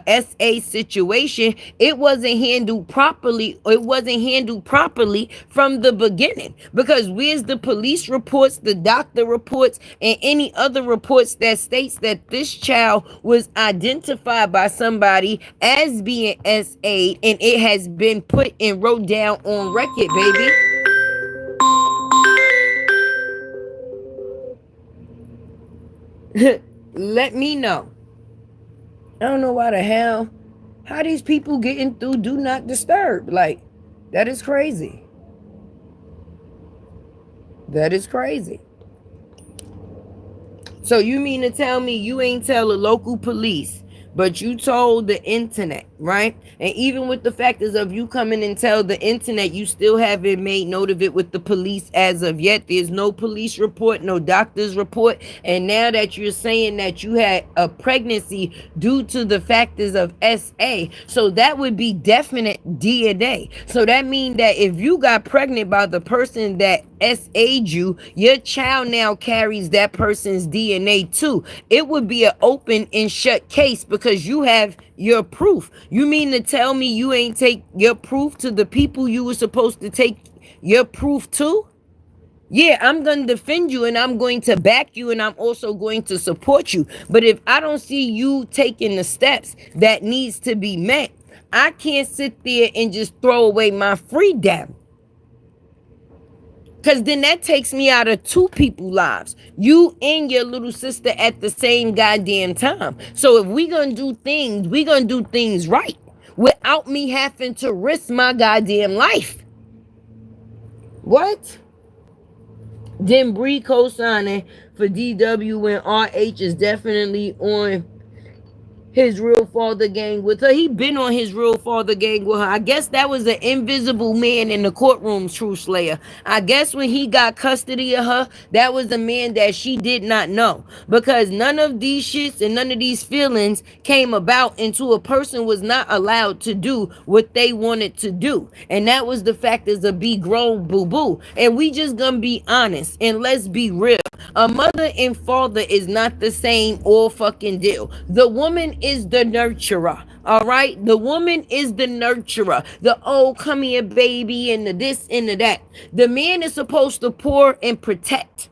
SA situation, it wasn't handled properly. It wasn't handled properly from the beginning, because where's the police reports, the doctor reports, and any other reports that states that this child was identified by somebody as being SA, and it has been put and wrote down on record, baby? Let me know. I don't know why the hell How these people getting through do not disturb? Like, that is crazy. That is crazy. So you mean to tell me you ain't tell the local police, but you told the internet, right? And even with the factors of you coming and tell the internet, you still haven't made note of it with the police as of yet. There's no police report, no doctor's report. And now that you're saying that you had a pregnancy due to the factors of SA, so that would be definite DNA. So that means that if you got pregnant by the person that SA'd you, your child now carries that person's DNA too. It would be an open and shut case because you have your proof. You mean to tell me you ain't take your proof to the people you were supposed to take your proof to? Yeah, I'm going to defend you and I'm going to back you and I'm also going to support you. But if I don't see you taking the steps that needs to be met, I can't sit there and just throw away my freedom. Because then that takes me out of two people's lives. You and your little sister at the same goddamn time. So if we going to do things right without me having to risk my goddamn life. What? Then Bree co-signing for DW when RH is definitely on his real father gang with her. He been on his real father gang with her. I guess that was an invisible man in the courtroom, True Slayer. I guess when he got custody of her, that was the man that she did not know. Because none of these shits and none of these feelings came about until a person was not allowed to do what they wanted to do. And that was the factors of be grown boo-boo. And we just gonna be honest and let's be real. A mother and father is not the same all fucking deal. The woman is the nurturer, all right? The woman is the nurturer. The oh, come here, baby, and the this and the that. The man is supposed to pour and protect.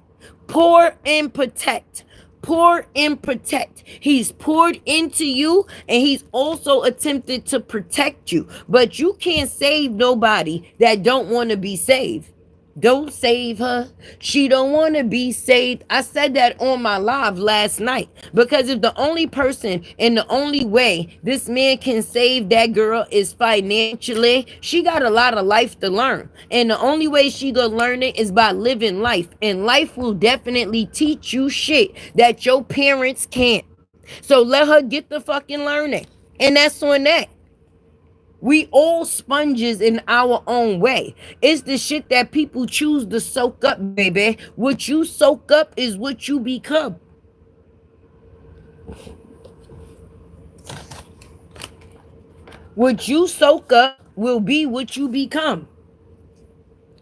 Pour and protect. Pour and protect. He's poured into you and he's also attempted to protect you. But you can't save nobody that don't want to be saved. Don't save her. She don't want to be saved. I said that on my live last night because if the only person and the only way this man can save that girl is financially, she got a lot of life to learn. And the only way she gonna learn it is by living life. And life will definitely teach you shit that your parents can't. So let her get the fucking learning. And that's on that. We all sponges in our own way. It's the shit that people choose to soak up, baby. What you soak up is what you become. What you soak up will be what you become.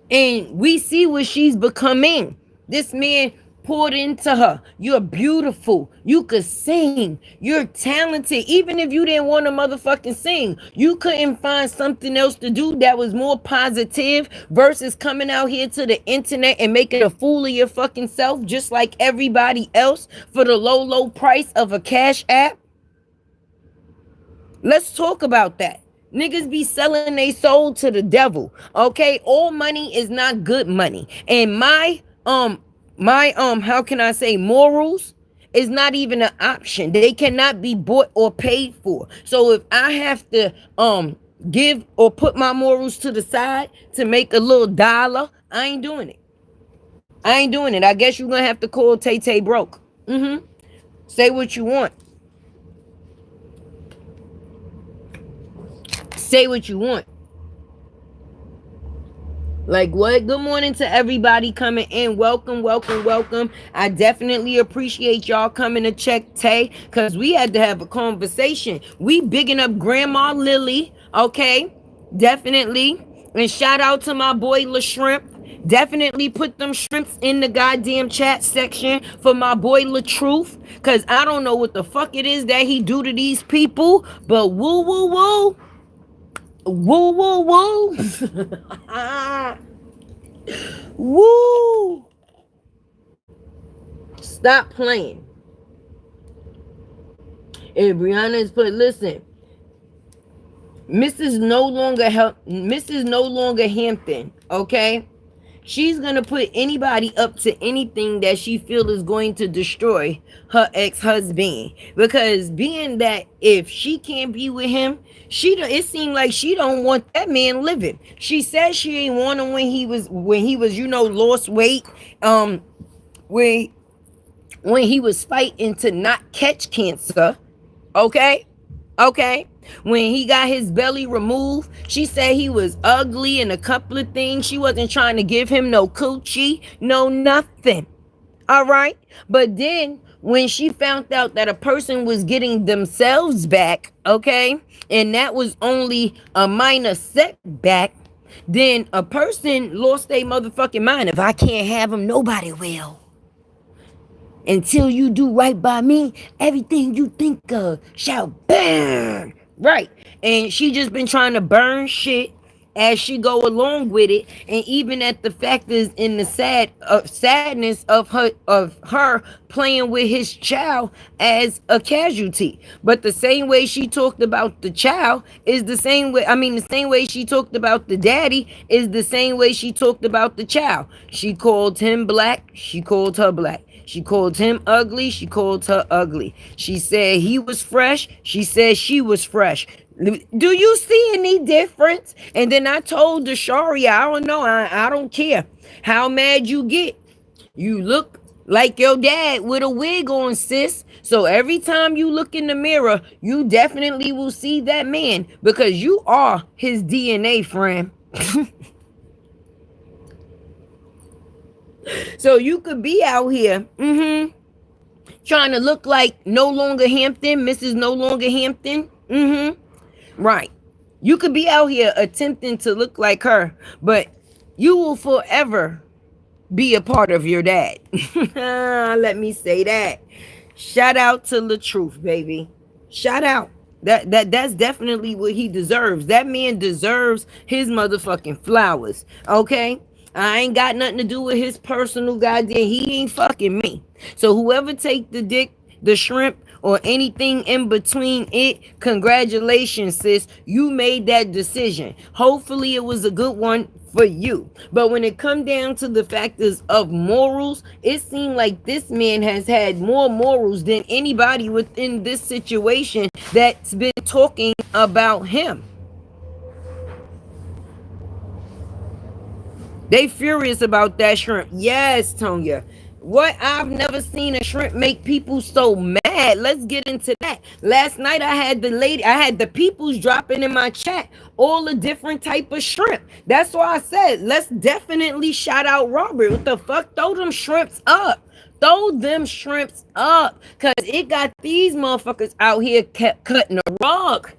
And we see what she's becoming. This man poured into her. You're beautiful. You could sing. You're talented. Even if you didn't want to motherfucking sing, you couldn't find something else to do that was more positive versus coming out here to the internet and making a fool of your fucking self just like everybody else for the low price of a cash app. Let's talk about that. Niggas be selling their soul to the devil. Okay? All money is not good money. And my how can I say, morals is not even an option. They cannot be bought or paid for. So if I have to give or put my morals to the side to make a little dollar, I ain't doing it. I ain't doing it. I guess you're gonna have to call Tay broke. Say what you want. Say what you want. Like what? Good morning to everybody coming in. Welcome. I definitely appreciate y'all coming to check Tay because we had to have a conversation. We bigging up Grandma Lily, okay? Definitely. And shout out to my boy La Shrimp. Definitely put them shrimps in the goddamn chat section for my boy La Truth. Because I don't know what the fuck it is that he do to these people. But woo, woo, woo. Woo, woo, woo. Woo. Stop playing. If Brianna's put, listen, Mrs. No longer Hampton, okay? She's gonna put anybody up to anything that she feels is going to destroy her ex-husband. Because being that if she can't be with him, it seemed like she don't want that man living. She said she ain't want him when he was lost weight. When he was fighting to not catch cancer. Okay? Okay? When he got his belly removed, she said he was ugly and a couple of things. She wasn't trying to give him no coochie, no nothing. All right? But then when she found out that a person was getting themselves back, okay, and that was only a minor setback, then a person lost their motherfucking mind. If I can't have him, nobody will. Until you do right by me, everything you think of shall burn. Right. And she just been trying to burn shit as she go along with it. And even at the fact is in the sadness of her playing with his child as a casualty. But the same way she talked about the child is the same way, the same way she talked about the daddy is the same way she talked about the child. She called him black, she called her black. She called him ugly. She called her ugly. She said he was fresh. She said she was fresh. Do you see any difference? And then I told Desharia, I don't know. I don't care how mad you get. You look like your dad with a wig on, sis. So every time you look in the mirror, you definitely will see that man because you are his DNA, friend. So you could be out here trying to look like No Longer Hampton, Mrs. No Longer Hampton. Right. You could be out here attempting to look like her, but you will forever be a part of your dad. Let me say that. Shout out to the truth, baby. Shout out. That's definitely what he deserves. That man deserves his motherfucking flowers. Okay? I ain't got nothing to do with his personal goddamn. He ain't fucking me. So whoever take the dick, the shrimp, or anything in between it, congratulations, sis. You made that decision. Hopefully it was a good one for you. But when it come down to the factors of morals, it seemed like this man has had more morals than anybody within this situation that's been talking about him. They furious about that shrimp. Yes, Tonya. What? I've never seen a shrimp make people so mad. Let's get into that. Last night I had the peoples dropping in my chat all the different type of shrimp. That's why I said let's definitely shout out Robert. What the fuck? Throw them shrimps up. Throw them shrimps up. Cause it got these motherfuckers out here kept cutting a rug.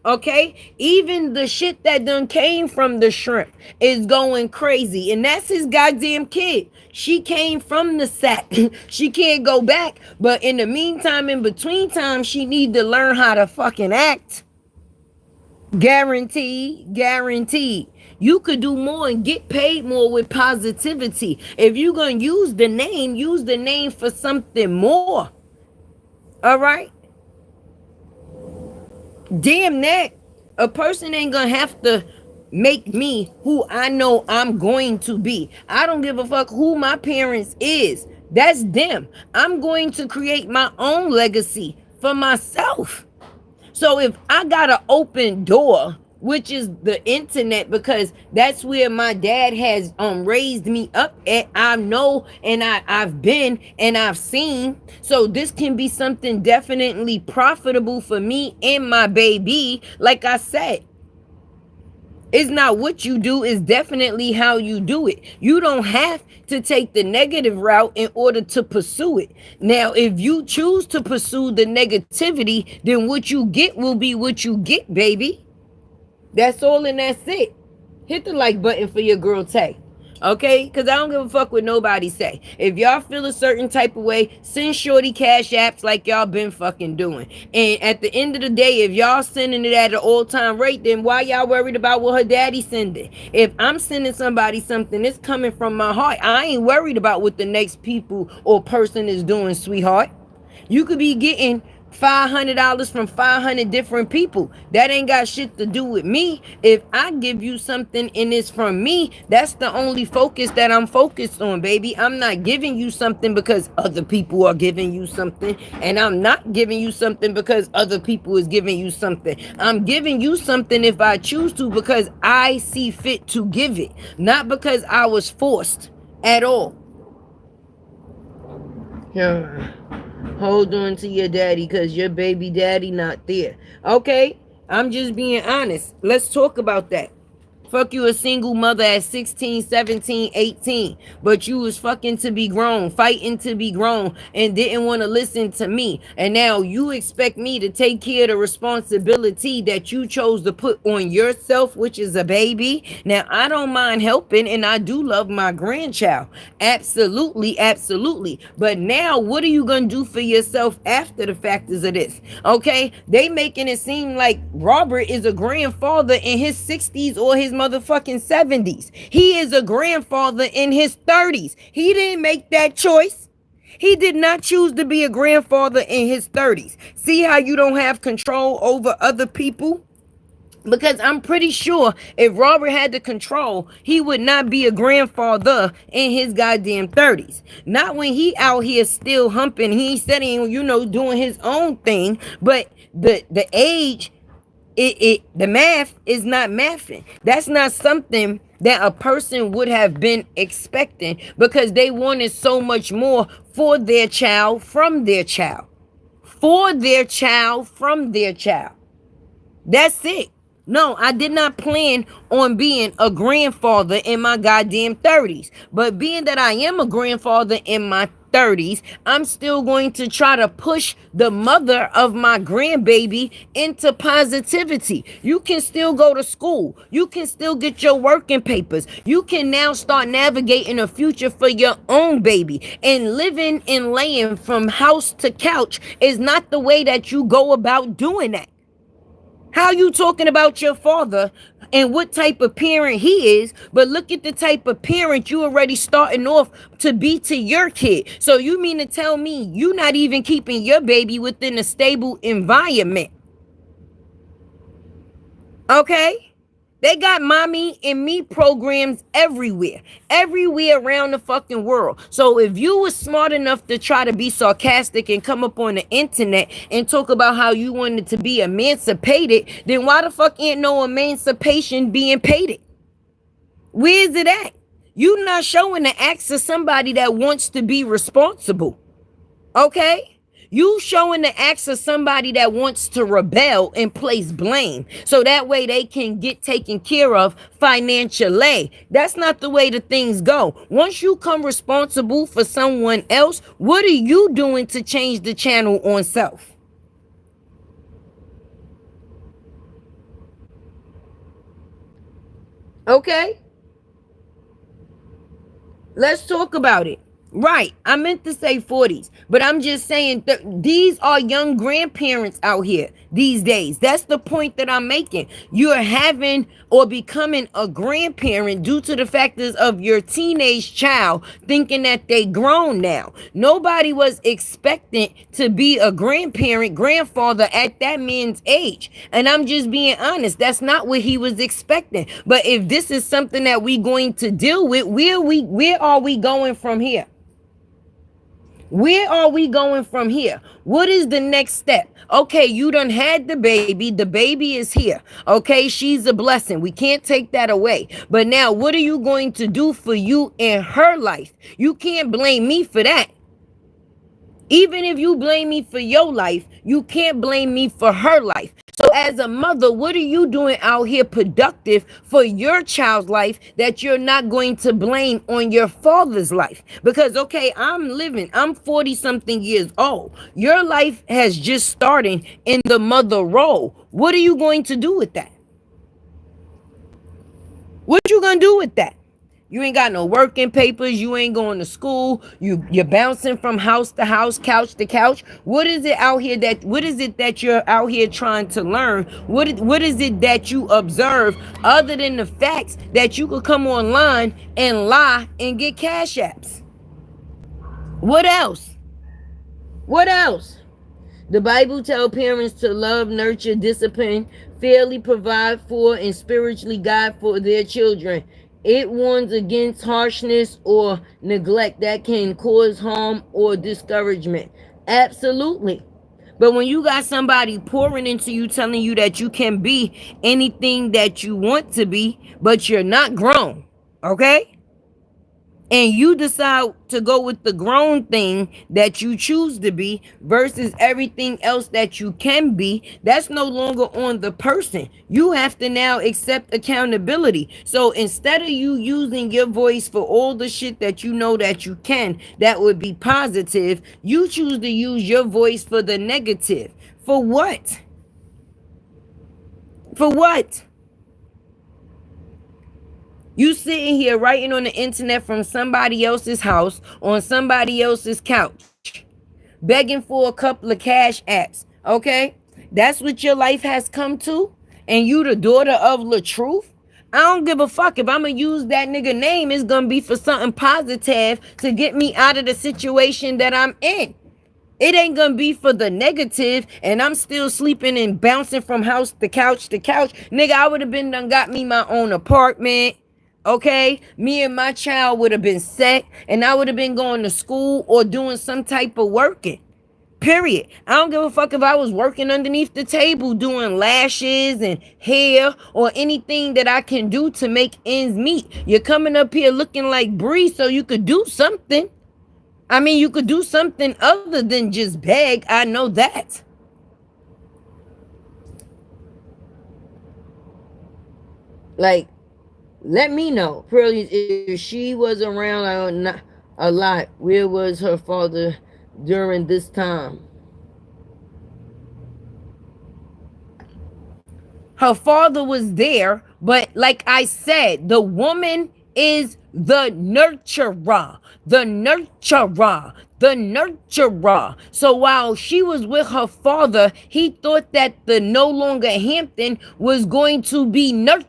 Okay, even the shit that done came from the shrimp is going crazy, and that's his goddamn kid. She came from the sack. She can't go back, but in the meantime, in between time, she need to learn how to fucking act. Guaranteed. You could do more and get paid more with positivity. If you're gonna use the name for something more. All right. Damn that. A person ain't gonna have to make me who I know I'm going to be. I don't give a fuck who my parents is. That's them. I'm going to create my own legacy for myself. So if I got an open door, which is the internet, because that's where my dad has raised me up at. I know, and I've been and I've seen. So this can be something definitely profitable for me and my baby. Like I said, it's not what you do, it's definitely how you do it. You don't have to take the negative route in order to pursue it. Now, if you choose to pursue the negativity, then what you get will be what you get, baby. That's all and that's it. Hit the like button for your girl Tay. Okay? Because I don't give a fuck what nobody say. If y'all feel a certain type of way, send shorty cash apps like y'all been fucking doing. And at the end of the day, if y'all sending it at an all-time rate, then why y'all worried about what her daddy sending? If I'm sending somebody something, it's coming from my heart. I ain't worried about what the next people or person is doing, sweetheart. You could be getting $500 from 500 different people. That ain't got shit to do with me. If I give you something and it's from me, that's the only focus that I'm focused on, baby. I'm not giving you something because other people are giving you something, and I'm not giving you something because other people is giving you something. I'm giving you something if I choose to, because I see fit to give it, not because I was forced at all. Yeah. Hold on to your daddy because your baby daddy not there. Okay, I'm just being honest. Let's talk about that. Fuck you, a single mother at 16, 17, 18. But you was fucking to be grown, fighting to be grown, and didn't want to listen to me. And now you expect me to take care of the responsibility that you chose to put on yourself, which is a baby. Now, I don't mind helping, and I do love my grandchild. Absolutely, absolutely. But now, what are you going to do for yourself after the factors of this? Okay? They making it seem like Robert is a grandfather in his 60s or his motherfucking 70s. He is a grandfather in his 30s. He didn't make that choice. He did not choose to be a grandfather in his 30s. See how you don't have control over other people? Because I'm pretty sure if Robert had the control, he would not be a grandfather in his goddamn 30s. Not when he out here still humping. He said he, doing his own thing. But the age, the math is not mathing. That's not something that a person would have been expecting, because they wanted so much more for their child from their child. For their child from their child. That's it. No, I did not plan on being a grandfather in my goddamn 30s. But being that I am a grandfather in my 30s, I'm still going to try to push the mother of my grandbaby into positivity. You can still go to school. You can still get your working papers. You can now start navigating a future for your own baby. And living and laying from house to couch is not the way that you go about doing that. How you talking about your father and what type of parent he is, but look at the type of parent you already starting off to be to your kid. So you mean to tell me you not even keeping your baby within a stable environment? Okay? They got mommy and me programs everywhere around the fucking world. So if you was smart enough to try to be sarcastic and come up on the internet and talk about how you wanted to be emancipated, then why the fuck ain't no emancipation being paid? Where is it at? You not showing the acts of somebody that wants to be responsible. Okay? You showing the acts of somebody that wants to rebel and place blame, so that way they can get taken care of financially. That's not the way the things go. Once you come responsible for someone else, what are you doing to change the channel on self? Okay? Let's talk about it. Right, I meant to say 40s, but I'm just saying that these are young grandparents out here these days. That's the point that I'm making. You're having or becoming a grandparent due to the factors of your teenage child thinking that they grown now. Nobody was expecting to be a grandfather at that man's age. And I'm just being honest, that's not what he was expecting. But if this is something that we going to deal with, where are we going from here? Where are we going from here? What is the next step? Okay, you done had the baby. The baby is here. Okay, she's a blessing. We can't take that away. But now, what are you going to do for you in her life? You can't blame me for that. Even if you blame me for your life, you can't blame me for her life. So as a mother, what are you doing out here productive for your child's life that you're not going to blame on your father's life? Because, okay, I'm 40 something years old. Your life has just started in the mother role. What are you going to do with that? What you gonna do with that? You ain't got no working papers. You ain't going to school. You're bouncing from house to house, couch to couch. What is it that you're out here trying to learn? What is it that you observe other than the facts that you could come online and lie and get cash apps? What else? What else? The Bible tells parents to love, nurture, discipline, fairly provide for, and spiritually guide for their children. It warns against harshness or neglect that can cause harm or discouragement. Absolutely. But when you got somebody pouring into you, telling you that you can be anything that you want to be, but you're not grown, okay? And you decide to go with the grown thing that you choose to be versus everything else that you can be, that's no longer on the person. You have to now accept accountability. So instead of you using your voice for all the shit that you know that you can, that would be positive, you choose to use your voice for the negative. For what? For what? You sitting here writing on the internet from somebody else's house on somebody else's couch, begging for a couple of cash apps, okay? That's what your life has come to? And you the daughter of La Truth? I don't give a fuck. If I'm gonna use that nigga name, it's gonna be for something positive to get me out of the situation that I'm in. It ain't gonna be for the negative, and I'm still sleeping and bouncing from house to couch to couch. Nigga, I would have been done got me my own apartment. Okay, me and my child would have been set, and I would have been going to school or doing some type of working. Period. I don't give a fuck if I was working underneath the table doing lashes and hair or anything that I can do to make ends meet. You're coming up here looking like Bree so you could do something. I mean, you could do something other than just beg. I know that. Like, let me know, Pearly, if she was around a lot. Where was her father during this time? Her father was there, but like I said, the woman is the nurturer, the nurturer, the nurturer. So while she was with her father, he thought that the no longer Hampton was going to be nurturing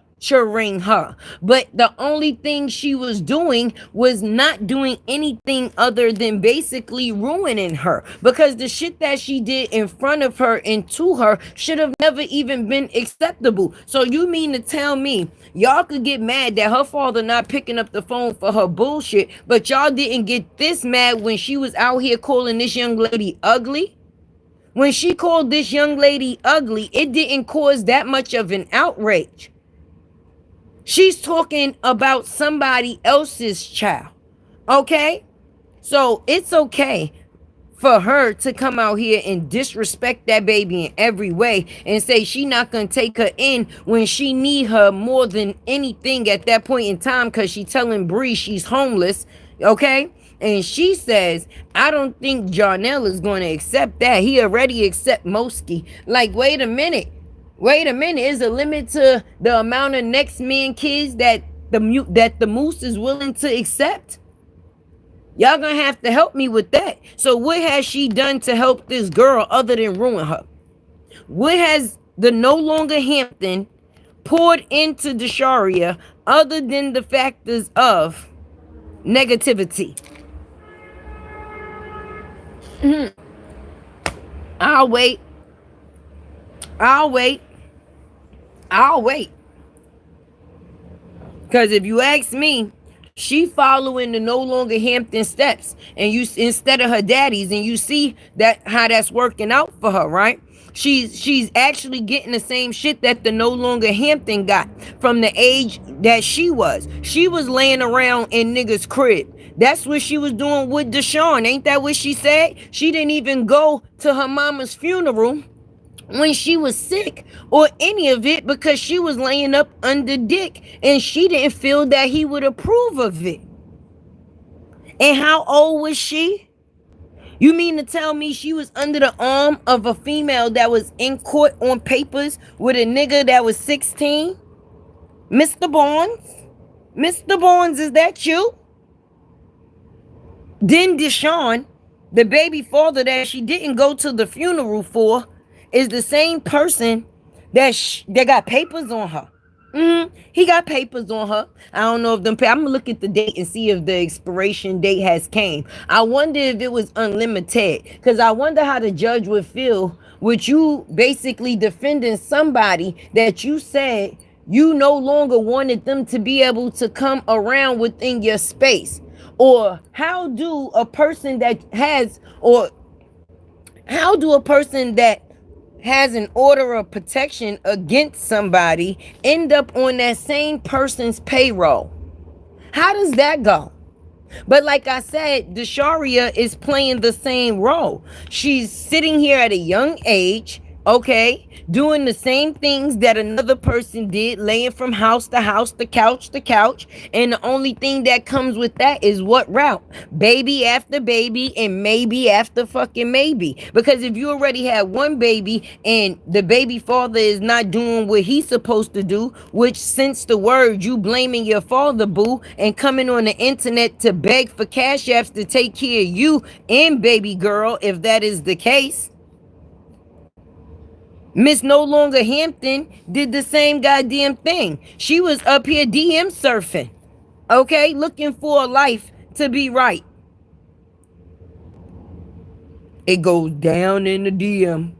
her. But the only thing she was doing was not doing anything other than basically ruining her, because the shit that she did in front of her and to her should have never even been acceptable. So you mean to tell me y'all could get mad that her father not picking up the phone for her bullshit, but y'all didn't get this mad when she was out here calling this young lady ugly? When she called this young lady ugly, it didn't cause that much of an outrage. She's talking about somebody else's child, okay? So it's okay for her to come out here and disrespect that baby in every way and say she not gonna take her in when she need her more than anything at that point in time, because she telling Bree she's homeless, okay? And she says, I don't think Jarnell is going to accept that. He already accept Mosky. Like, wait a minute. Is a limit to the amount of next man kids that the moose is willing to accept? Y'all gonna have to help me with that. So what has she done to help this girl other than ruin her? What has the no longer Hampton poured into Desharia other than the factors of negativity? I'll wait. Because if you ask me, she following the no longer Hampton steps, and you instead of her daddy's, and you see that how that's working out for her, right? She's actually getting the same shit that the no longer Hampton got from the age that she was. She was laying around in niggas' crib. That's what she was doing with Deshaun. Ain't that what she said? She didn't even go to her mama's funeral when she was sick or any of it because she was laying up under dick and she didn't feel that he would approve of it. And how old was she? You mean to tell me she was under the arm of a female that was in court on papers with a nigga that was 16? Mr. Barnes? Mr. Barnes, is that you? Then Deshaun, the baby father that she didn't go to the funeral for, is the same person that got papers on her. He got papers on her. I don't know if them. I'm gonna look at the date and see if the expiration date has came. I wonder if it was unlimited, because I wonder how the judge would feel with you basically defending somebody that you said you no longer wanted them to be able to come around within your space. Or how do a person that has, or how do a person that has an order of protection against somebody end up on that same person's payroll? How does that go? But like I said, Desharia is playing the same role. She's sitting here at a young age, okay, doing the same things that another person did, laying from house to house, to couch to couch. And the only thing that comes with that is what route? Baby after baby and maybe after fucking maybe. Because if you already had one baby and the baby father is not doing what he's supposed to do, which since the word you blaming your father, boo, and coming on the internet to beg for cash apps to take care of you and baby girl, if that is the case. Miss No Longer Hampton did the same goddamn thing. She was up here DM surfing, okay, looking for a life to be right. It goes down in the DM.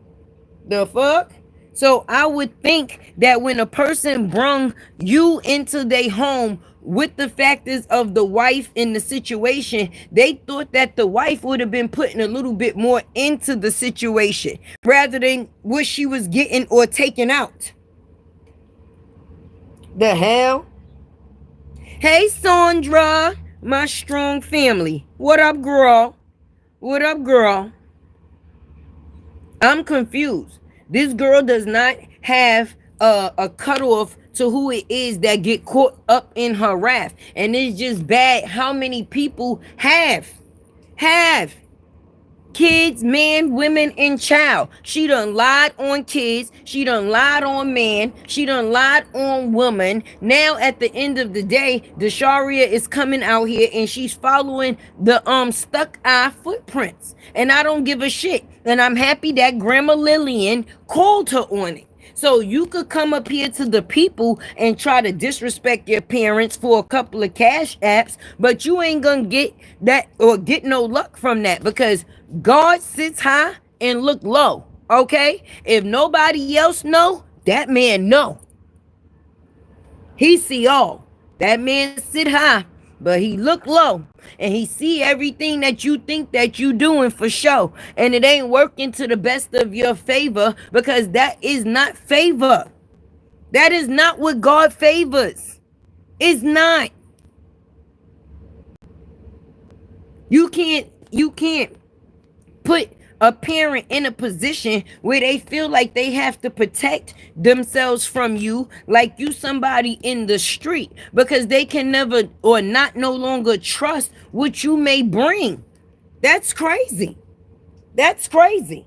The fuck? So I would think that when a person brung you into their home with the factors of the wife in the situation, they thought that the wife would have been putting a little bit more into the situation rather than what she was getting or taking out. The hell? Hey, Sandra, my strong family. What up, girl? What up, girl? I'm confused. This girl does not have a cutoff to who it is that get caught up in her wrath. And it's just bad how many people have kids, man, women, and child. She done lied on kids. She done lied on man. She done lied on woman. Now at the end of the day, Desharia is coming out here and she's following the stuck eye footprints. And I don't give a shit. And I'm happy that Grandma Lillian called her on it. So you could come up here to the people and try to disrespect your parents for a couple of cash apps, but you ain't gonna get that or get no luck from that, because God sits high and look low, okay? If nobody else know, that man know. He see all. That man sit high, but he look low, and he see everything that you think that you doing for show, and it ain't working to the best of your favor, because that is not favor. That is not what God favors. It's not. You can't put a parent in a position where they feel like they have to protect themselves from you like you somebody in the street, because they can never or not no longer trust what you may bring. That's crazy. That's crazy.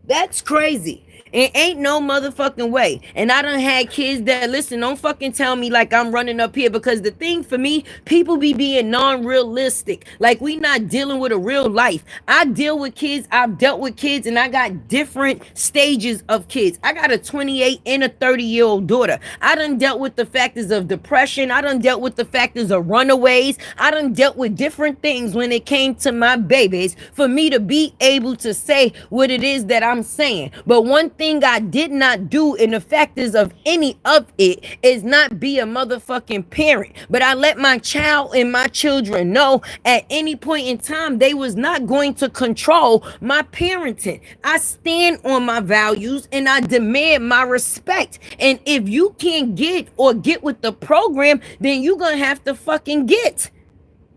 That's crazy. It ain't no motherfucking way. And I done had kids that, listen, don't fucking tell me like I'm running up here, because the thing for me, people be being non-realistic. Like we not dealing with a real life. I deal with kids, I've dealt with kids, and I got different stages of kids. I got a 28 and a 30-year-old daughter. I done dealt with the factors of depression. I done dealt with the factors of runaways. I done dealt with different things when it came to my babies for me to be able to say what it is that I'm saying. But one thing I did not do in the factors of any of it is not be a motherfucking parent. But I let my child and my children know at any point in time they was not going to control my parenting. I stand on my values and I demand my respect. And if you can't get with the program, then you're gonna have to fucking get.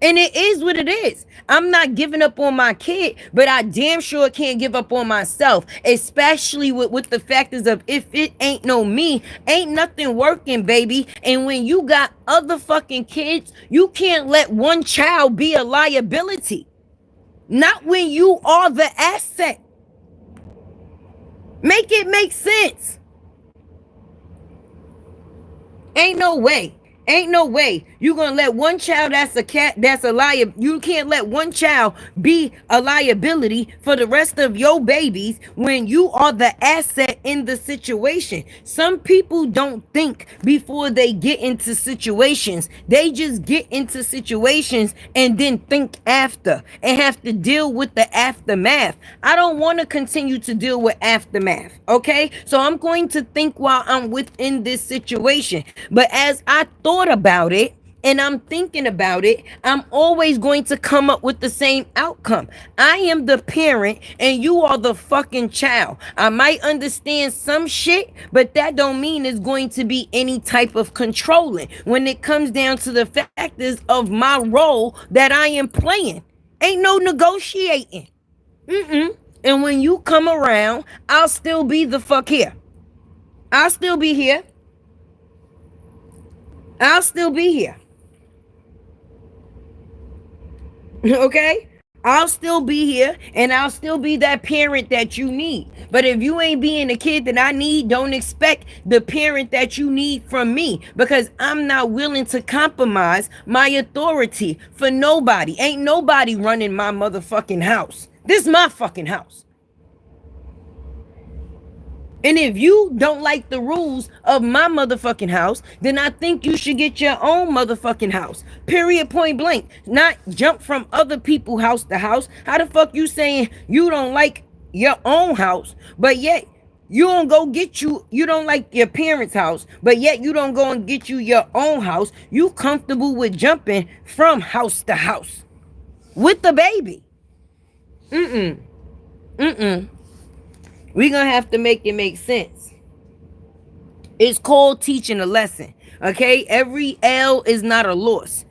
And it is what it is. I'm not giving up on my kid, but I damn sure can't give up on myself, especially with the factors of if it ain't no me, ain't nothing working, baby. And when you got other fucking kids, you can't let one child be a liability. Not when you are the asset. Make it make sense. Ain't no way. Ain't no way you gonna let one child that's a liability. You can't let one child be a liability for the rest of your babies when you are the asset in the situation. Some people don't think before they get into situations. They just get into situations and then think after and have to deal with the aftermath. I don't want to continue to deal with aftermath, okay? So I'm going to think while I'm within this situation. But as I thought about it, and I'm thinking about it, I'm always going to come up with the same outcome. I am the parent and you are the fucking child. I might understand some shit, but that don't mean it's going to be any type of controlling when it comes down to the factors of my role that I am playing. Ain't no negotiating. And when you come around, I'll still be the fuck here. I'll still be here. I'll still be here. Okay? I'll still be here and I'll still be that parent that you need. But if you ain't being the kid that I need, don't expect the parent that you need from me, because I'm not willing to compromise my authority for nobody. Ain't nobody running my motherfucking house. This is my fucking house. And if you don't like the rules of my motherfucking house, then I think you should get your own motherfucking house. Period, point blank. Not jump from other people's house to house. How the fuck you saying you don't like your own house, but yet you don't go get you don't like your parents' house, but yet you don't go and get you your own house? You comfortable with jumping from house to house with the baby? We're going to have to make it make sense. It's called teaching a lesson, okay? Every L is not a loss.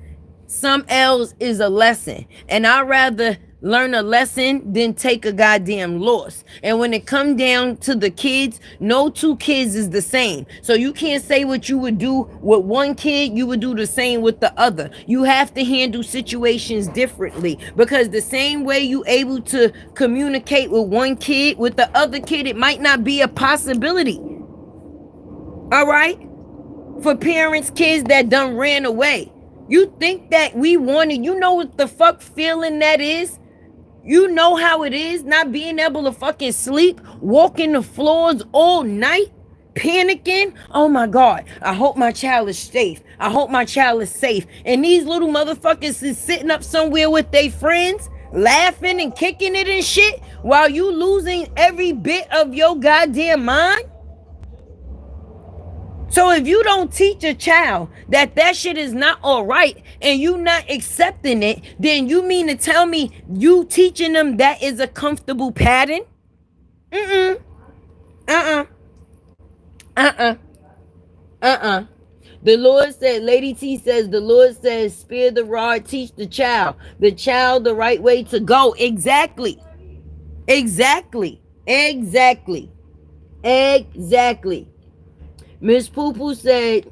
Some L's is a lesson. And I'd rather learn a lesson than take a goddamn loss. And when it comes down to the kids, no two kids is the same. So you can't say what you would do with one kid, you would do the same with the other. You have to handle situations differently, because the same way you able to communicate with one kid, with the other kid, it might not be a possibility. All right? For parents, kids that done ran away. You think that we wanted, you know what the fuck feeling that is? You know how it is not being able to fucking sleep, walking the floors all night, panicking. Oh my God, I hope my child is safe. I hope my child is safe. And these little motherfuckers is sitting up somewhere with their friends, laughing and kicking it and shit, while you losing every bit of your goddamn mind. So if you don't teach a child that that shit is not all right and you not accepting it, then you mean to tell me you teaching them that is a comfortable pattern? The Lord said, Lady T says, the Lord says, spare the rod, teach the child the right way to go. Exactly. Miss Poo Poo said,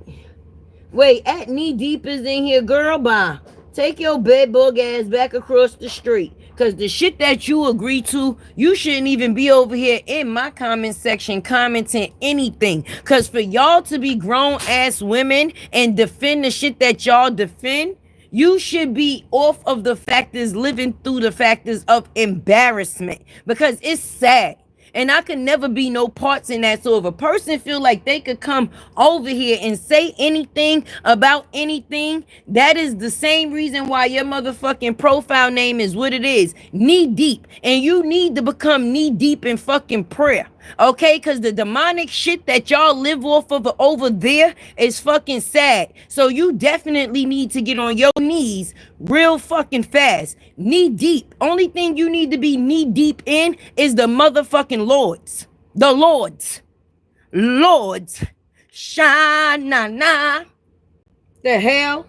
wait, at knee deep is in here, girl. Bye. Take your bed bug ass back across the street. Because the shit that you agree to, you shouldn't even be over here in my comment section commenting anything. Because for y'all to be grown ass women and defend the shit that y'all defend, you should be off of the factors, living through the factors of embarrassment. Because it's sad. And I could never be no parts in that. So if a person feel like they could come over here and say anything about anything, that is the same reason why your motherfucking profile name is what it is. Knee deep. And you need to become knee deep in fucking prayer. Okay, because the demonic shit that y'all live off of over there is fucking sad. So you definitely need to get on your knees real fucking fast. Knee deep. Only thing you need to be knee deep in is the motherfucking Lords. The Lords. Lords. Sha-na-na. The hell?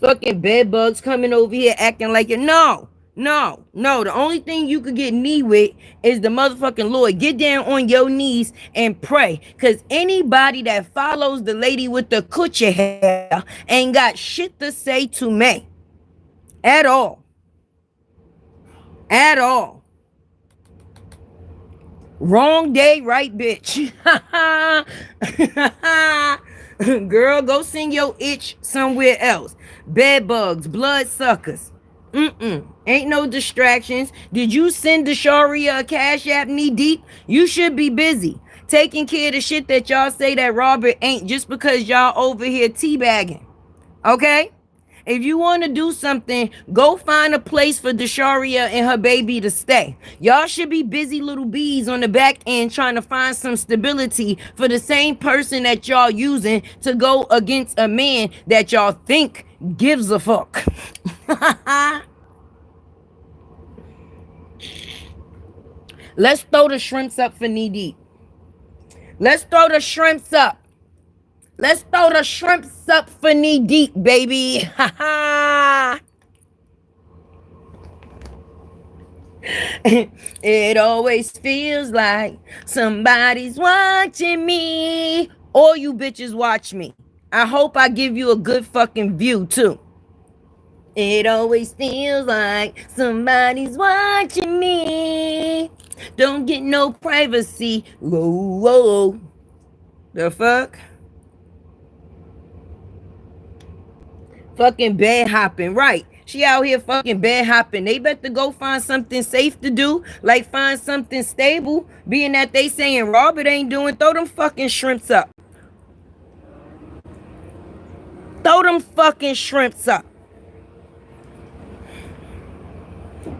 Fucking bed bugs coming over here acting like it. No. The only thing you could get knee with is the motherfucking Lord. Get down on your knees and pray. Because anybody that follows the lady with the coochie hair ain't got shit to say to me. At all. Wrong day, right, bitch. Girl, go sing your itch somewhere else. Bed bugs, blood suckers. Ain't no distractions. Did you send Desharia a Cash App knee deep? You should be busy taking care of the shit that y'all say that Robert ain't just because y'all over here teabagging. Okay? If you want to do something, go find a place for Desharia and her baby to stay. Y'all should be busy little bees on the back end trying to find some stability for the same person that y'all using to go against a man that y'all think gives a fuck. Let's throw the shrimps up for knee deep. Let's throw the shrimps up. Let's throw the shrimps up for knee deep, baby. Ha ha. It always feels like somebody's watching me. All you bitches watch me. I hope I give you a good fucking view too. It always feels like somebody's watching me. Don't get no privacy. Whoa, whoa. The fuck? Fucking bed hopping, right? She out here fucking bed hopping. They better go find something safe to do, like find something stable. Being that they saying Robert ain't doing, throw them fucking shrimps up. Throw them fucking shrimps up.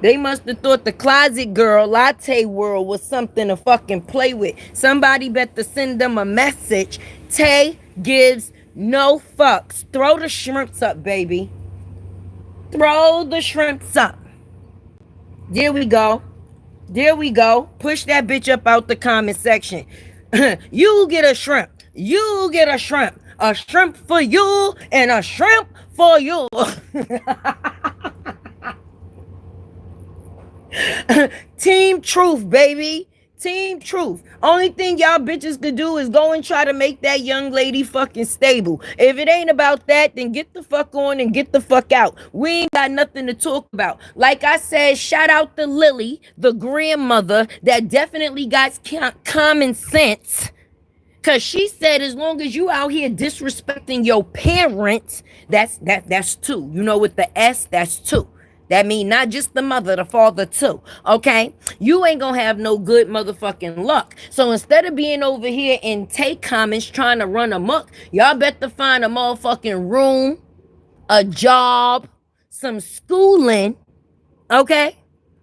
They must have thought the closet girl, latte world, was something to fucking play with. Somebody better send them a message. Tay gives no fucks. Throw the shrimps up, baby. Throw the shrimps up. There we go. There we go. Push that bitch up out the comment section. You get a shrimp. You get a shrimp. A shrimp for you and a shrimp for you. Team truth, baby. Team truth. Only thing y'all bitches could do is go and try to make that young lady fucking stable. If it ain't about that, then get the fuck on and get the fuck out. We ain't got nothing to talk about. Like I said, shout out to Lily, the grandmother that definitely got common sense. Cause she said as long as you out here disrespecting your parents, that's two. You know, with the S, that's two. That mean not just the mother, the father too, okay? You ain't gonna have no good motherfucking luck. So instead of being over here in take comments trying to run amok, y'all better find a motherfucking room, a job, some schooling, okay?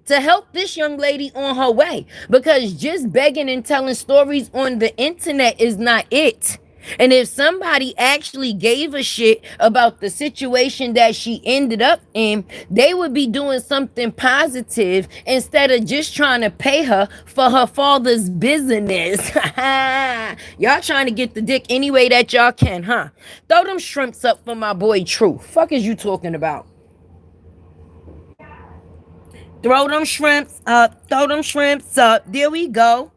To help this young lady on her way. Because just begging and telling stories on the internet is not it. And if somebody actually gave a shit about the situation that she ended up in, they would be doing something positive instead of just trying to pay her for her father's business. Y'all trying to get the dick any way that y'all can, huh? Throw them shrimps up for my boy Truth. Fuck is you talking about? Throw them shrimps up. Throw them shrimps up. There we go.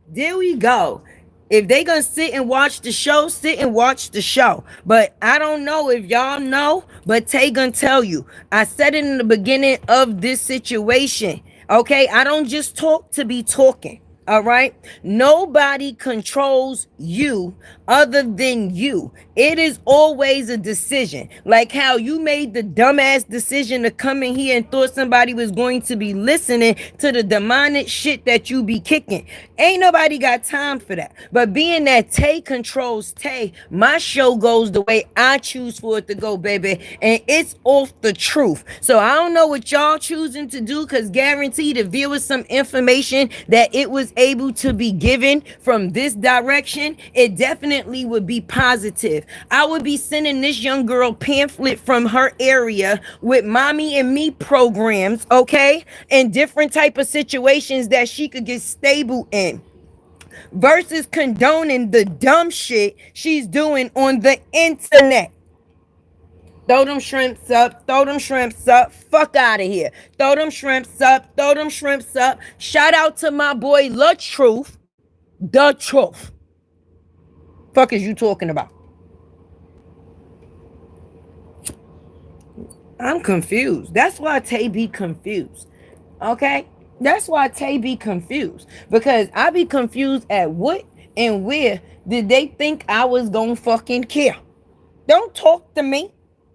There we go. If they gonna sit and watch the show, sit and watch the show. But I don't know if y'all know, but Tay gonna tell you. I said it in the beginning of this situation. Okay, I don't just talk to be talking. All right, nobody controls you other than you. It is always a decision. Like how you made the dumbass decision to come in here and thought somebody was going to be listening to the demonic shit that you be kicking. Ain't nobody got time for that. But being that Tay controls Tay, my show goes the way I choose for it to go, baby. And it's off the truth. So I don't know what y'all choosing to do, because guaranteed if there was some information that it was able to be given from this direction, it definitely would be positive. I would be sending this young girl pamphlet from her area with mommy and me programs, okay, and different type of situations that she could get stable in, versus condoning the dumb shit she's doing on the internet. Throw them shrimps up. Throw them shrimps up. Fuck out of here. Throw them shrimps up. Throw them shrimps up. Shout out to my boy, The Truth. The Truth. Fuck is you talking about? I'm confused. That's why Tay be confused. Okay? That's why Tay be confused. Because I be confused at what and where did they think I was gonna fucking care? Don't talk to me.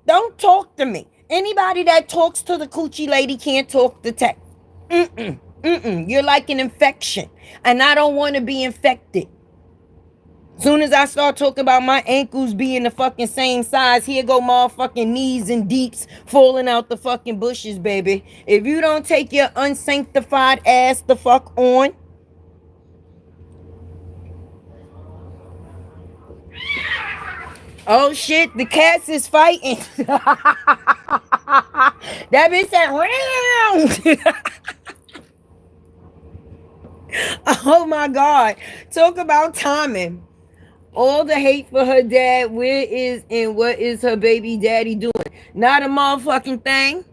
Don't talk to me. Anybody that talks to the coochie lady can't talk to tech. You're like an infection. And I don't want to be infected. Soon as I start talking about my ankles being the fucking same size, here go motherfucking knees and deeps falling out the fucking bushes, baby. If you don't take your unsanctified ass the fuck on. Oh shit, the cats is fighting. That bitch said round. Oh my God. Talk about timing. All the hate for her dad. Where is and what is her baby daddy doing? Not a motherfucking thing.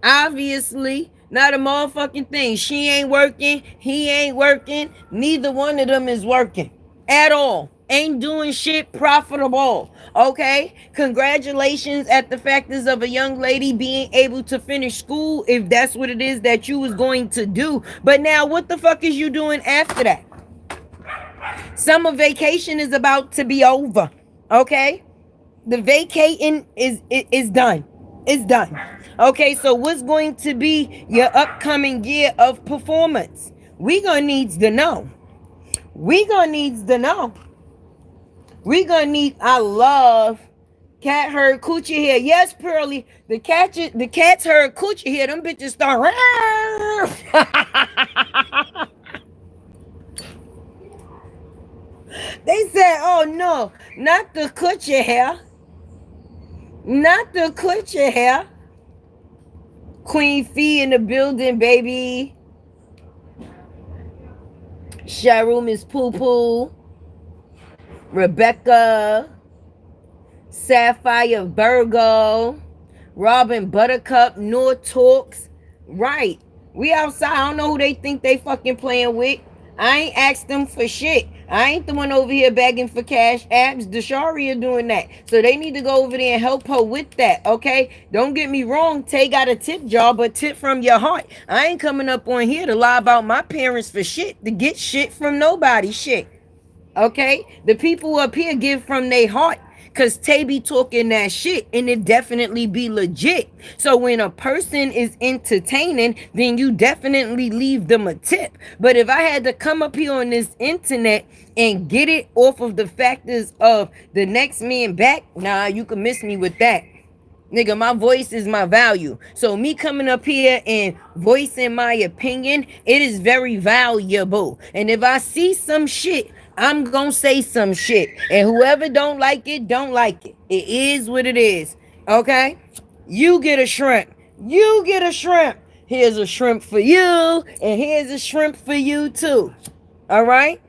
Obviously, not a motherfucking thing. She ain't working. He ain't working. Neither one of them is working at all. Ain't doing shit profitable. Okay? Congratulations at the factors of a young lady being able to finish school if that's what it is that you was going to do. But now what the fuck is you doing after that? Summer vacation is about to be over. Okay? The vacating is done. It's done. Okay, so what's going to be your upcoming year of performance? We gonna need to know. We gonna need to know. We gonna need. I love cat heard coochie hair. Yes, Pearly. The cats heard coochie hair. Them bitches start. They said, "Oh no, not the coochie hair. Not the coochie hair." Queen Fee in the building, baby. Sharoom is Poo Poo. Rebecca. Sapphire Virgo. Robin Buttercup. Nor Talks. Right. We outside. I don't know who they think they fucking playing with. I ain't asked them for shit. I ain't the one over here begging for cash apps. Desharia doing that. So they need to go over there and help her with that, okay? Don't get me wrong. Tay got a tip jar, but tip from your heart. I ain't coming up on here to lie about my parents for shit, to get shit from nobody shit, okay? The people up here give from their heart. Cause Tay be talking that shit and it definitely be legit. So when a person is entertaining, then you definitely leave them a tip. But if I had to come up here on this internet and get it off of the factors of the next man back, nah, you can miss me with that. Nigga, my voice is my value. So me coming up here and voicing my opinion, it is very valuable. And if I see some shit, I'm gonna say some shit. And whoever don't like it, don't like it. It is what it is. Okay? You get a shrimp. You get a shrimp. Here's a shrimp for you. And here's a shrimp for you too. Alright?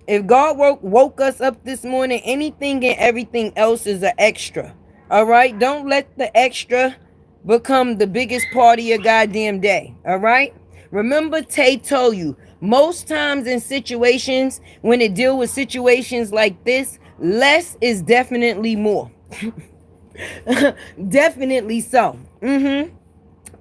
If God woke us up this morning, anything and everything else is an extra. Alright? Don't let the extra become the biggest part of your goddamn day. Alright? Remember, Tay told you, most times in situations, when it deal with situations like this, less is definitely more. Definitely so.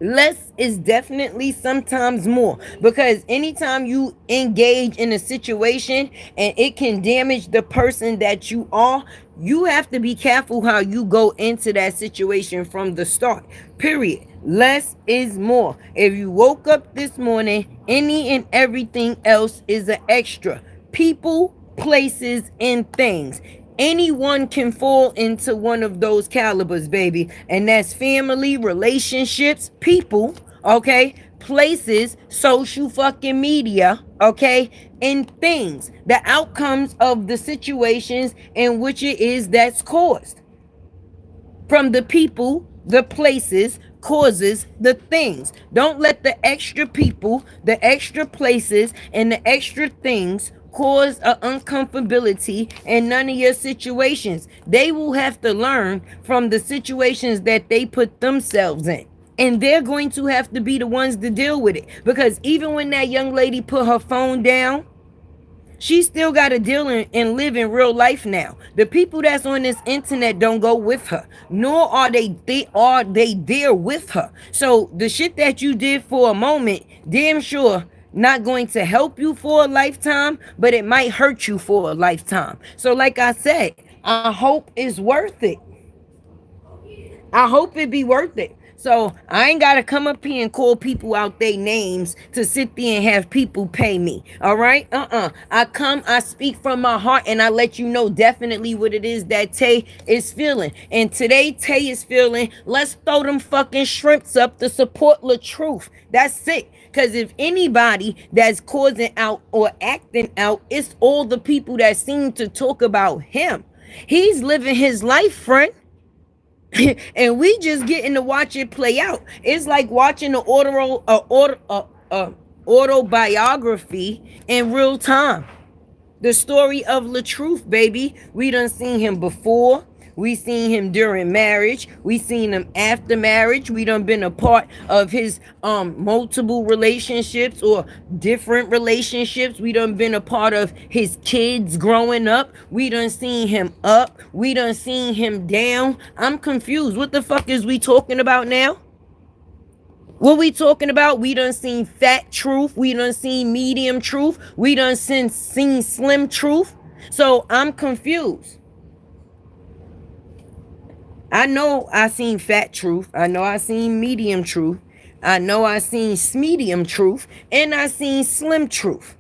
Less is definitely sometimes more, because anytime you engage in a situation and it can damage the person that you are, you have to be careful how you go into that situation from the start. Period. Less is more. If you woke up this morning, any and everything else is an extra. People, places, and things. Anyone can fall into one of those calibers, baby. And that's family, relationships, people, okay? Places, social fucking media, okay? And things. The outcomes of the situations in which it is that's caused. From the people, the places, causes, the things. Don't let the extra people, the extra places, and the extra things cause an uncomfortability in none of your situations. They will have to learn from the situations that they put themselves in. And they're going to have to be the ones to deal with it. Because even when that young lady put her phone down, she still got to deal and live in real life now. The people that's on this internet don't go with her, nor are they there with her. So the shit that you did for a moment, damn sure not going to help you for a lifetime, but it might hurt you for a lifetime. So like I said, I hope it's worth it. I hope it be worth it. So I ain't gotta come up here and call people out their names to sit there and have people pay me. All right? I speak from my heart and I let you know definitely what it is that Tay is feeling. And today Tay is feeling, let's throw them fucking shrimps up to support the truth. That's it. Cause if anybody that's causing out or acting out, it's all the people that seem to talk about him. He's living his life, friend. And we just getting to watch it play out. It's like watching the autobiography in real time. The story of the truth, baby. We done seen him before. We seen him during marriage. We seen him after marriage. We done been a part of his multiple relationships or different relationships. We done been a part of his kids growing up. We done seen him up. We done seen him down. I'm confused. What the fuck is we talking about now? What we talking about? We done seen fat truth. We done seen medium truth. We done seen slim truth. So I'm confused. I know I seen fat truth. I know I seen medium truth. I know I seen medium truth. And I seen slim truth.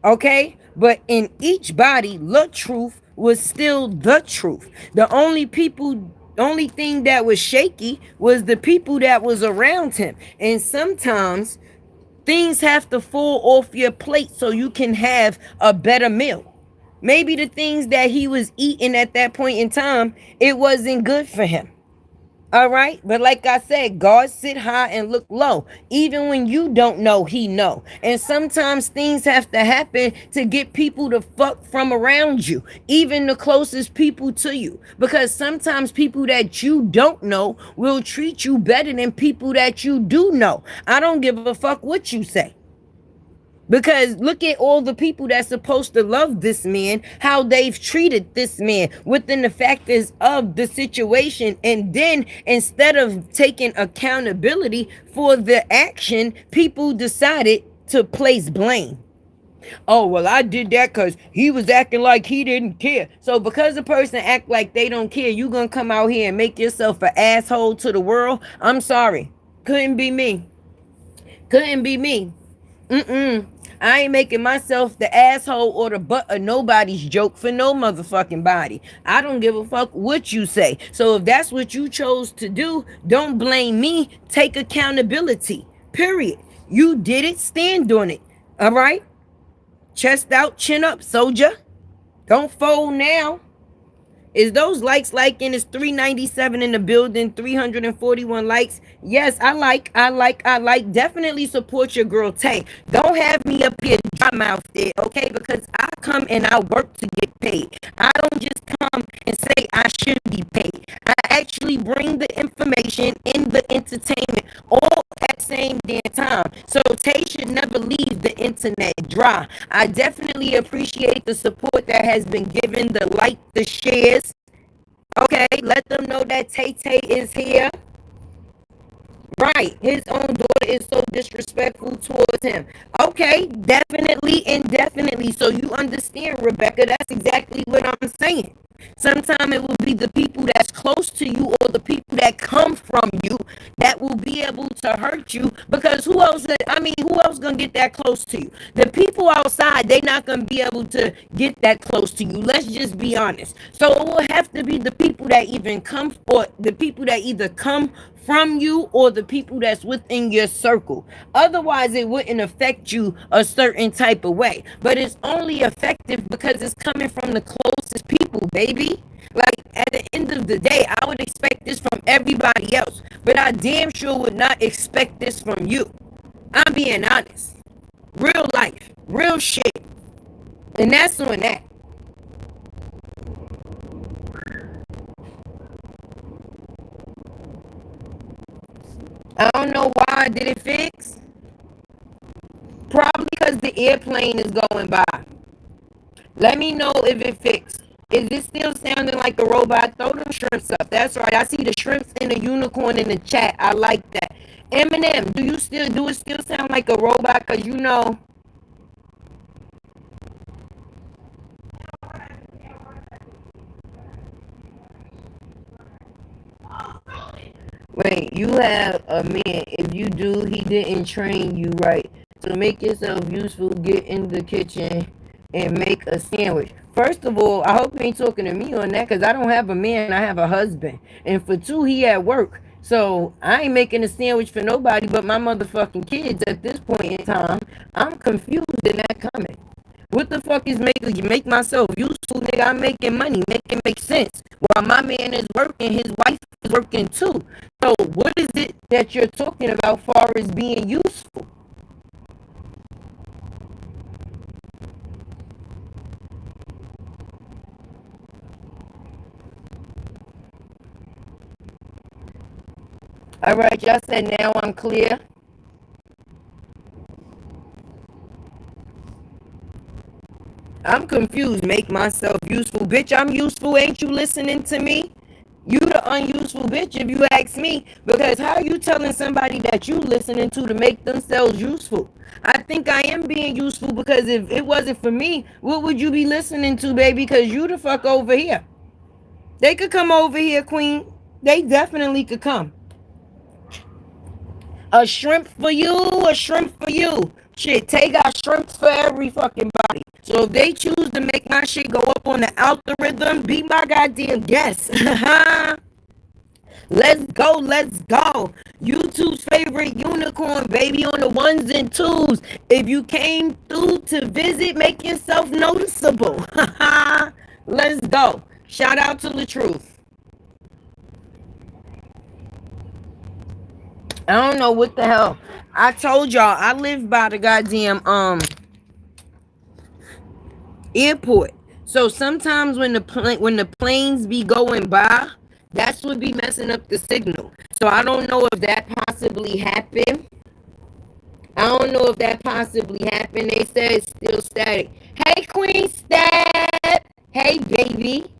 Okay? But in each body, the truth was still the truth. The only thing that was shaky was the people that was around him. And sometimes things have to fall off your plate so you can have a better meal. Maybe the things that he was eating at that point in time, it wasn't good for him. All right, but like I said, God sit high and look low. Even when you don't know, he know. And sometimes things have to happen to get people to fuck from around you, even the closest people to you. Because sometimes people that you don't know will treat you better than people that you do know. I don't give a fuck what you say. Because look at all the people that's supposed to love this man, how they've treated this man within the factors of the situation. And then instead of taking accountability for the action, people decided to place blame. Oh, well, I did that because he was acting like he didn't care. So because a person act like they don't care, you gonna come out here and make yourself an asshole to the world? I'm sorry. Couldn't be me. Couldn't be me. I ain't making myself the asshole or the butt of nobody's joke for no motherfucking body. I don't give a fuck what you say. So if that's what you chose to do, don't blame me. Take accountability. Period. You did it. Stand on it. All right? Chest out, chin up, soldier. Don't fold now. Is those likes liking? Is 397 in the building, 341 likes? Yes, I like. Definitely support your girl Tay. Don't have me up here dry mouth there, okay? Because I come and I work to get paid. I don't just come and say I should be paid. I actually bring the information in the entertainment all at the same damn time. So Tay should never leave the internet dry. I definitely appreciate the support that has been given, the like, the shares. Okay, let them know that Tay Tay is here. Right, his own daughter is so disrespectful towards him. Okay, definitely and definitely. So you understand, Rebecca, that's exactly what I'm saying. Sometimes it will be the people that's close to you or the people that come from you that will be able to hurt you, because who else gonna get that close to you? The people outside, they not gonna be able to get that close to you. Let's just be honest. So it will have to be the people that even come, or the people that either come from you or the people that's within your circle. Otherwise, it wouldn't affect you a certain type of way. But it's only effective because it's coming from the closest people, baby. Like, at the end of the day, I would expect this from everybody else, but I damn sure would not expect this from you. I'm being honest. Real life, real shit. And that's on that. I don't know why. Did it fix? Probably because the airplane is going by. Let me know if it fixed. Is it still sounding like a robot? Throw them shrimps up. That's right. I see the shrimps and the unicorn in the chat. I like that. Eminem, do it still sound like a robot? Cause you know. point. You have a man. If you do, he didn't train you right. So make yourself useful, get in the kitchen and make a sandwich. First of all, I hope you ain't talking to me on that because I don't have a man, I have a husband. And for two, he at work. So I ain't making a sandwich for nobody but my motherfucking kids at this point in time. I'm confused in that comment. What the fuck is make myself useful, nigga? I'm making money, make it make sense. While my man is working, his wife is working too. So what is it that you're talking about far as being useful? All right, y'all said now I'm clear. I'm confused. Make myself useful. Bitch, I'm useful. Ain't you listening to me? You the unuseful bitch if you ask me. Because how you telling somebody that you listening to make themselves useful? I think I am being useful because if it wasn't for me, what would you be listening to, baby? Because you the fuck over here. They could come over here, queen. They definitely could come. A shrimp for you, a shrimp for you. Shit, Tay got shrimps for every fucking body. So if they choose to make my shit go up on the algorithm, be my goddamn guest. Let's go, let's go. YouTube's favorite unicorn, baby, on the ones and twos. If you came through to visit, make yourself noticeable. Let's go. Shout out to the truth. I don't know what the hell. I told y'all I live by the goddamn airport. So sometimes when the planes be going by, that's what be messing up the signal. So I don't know if that possibly happened. I don't know if that possibly happened. They said it's still static. Hey, Queen Stab. Hey, baby.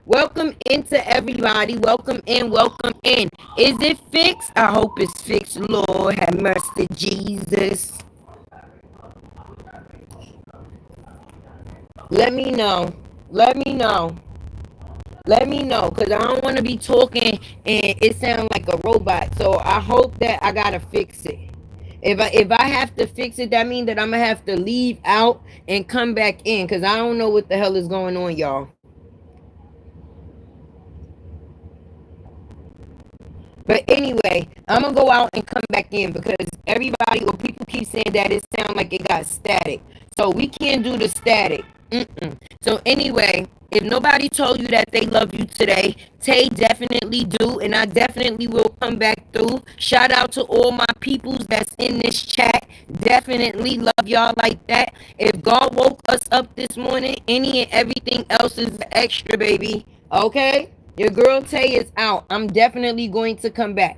Welcome into everybody. Welcome in. Welcome in. Is it fixed? I hope it's fixed. Lord have mercy, Jesus. Let me know. Let me know. Let me know. Because I don't want to be talking and it sounds like a robot. So I hope that I got to fix it. If I have to fix it, that means that I'm going to have to leave out and come back in. Because I don't know what the hell is going on, y'all. But anyway, I'm going to go out and come back in because everybody or people keep saying that it sounds like it got static. So we can't do the static. So anyway, if nobody told you that they love you today, Tay definitely do. And I definitely will come back through. Shout out to all my peoples that's in this chat. Definitely love y'all like that. If God woke us up this morning, any and everything else is extra, baby. Okay? Your girl Tay is out. I'm definitely going to come back.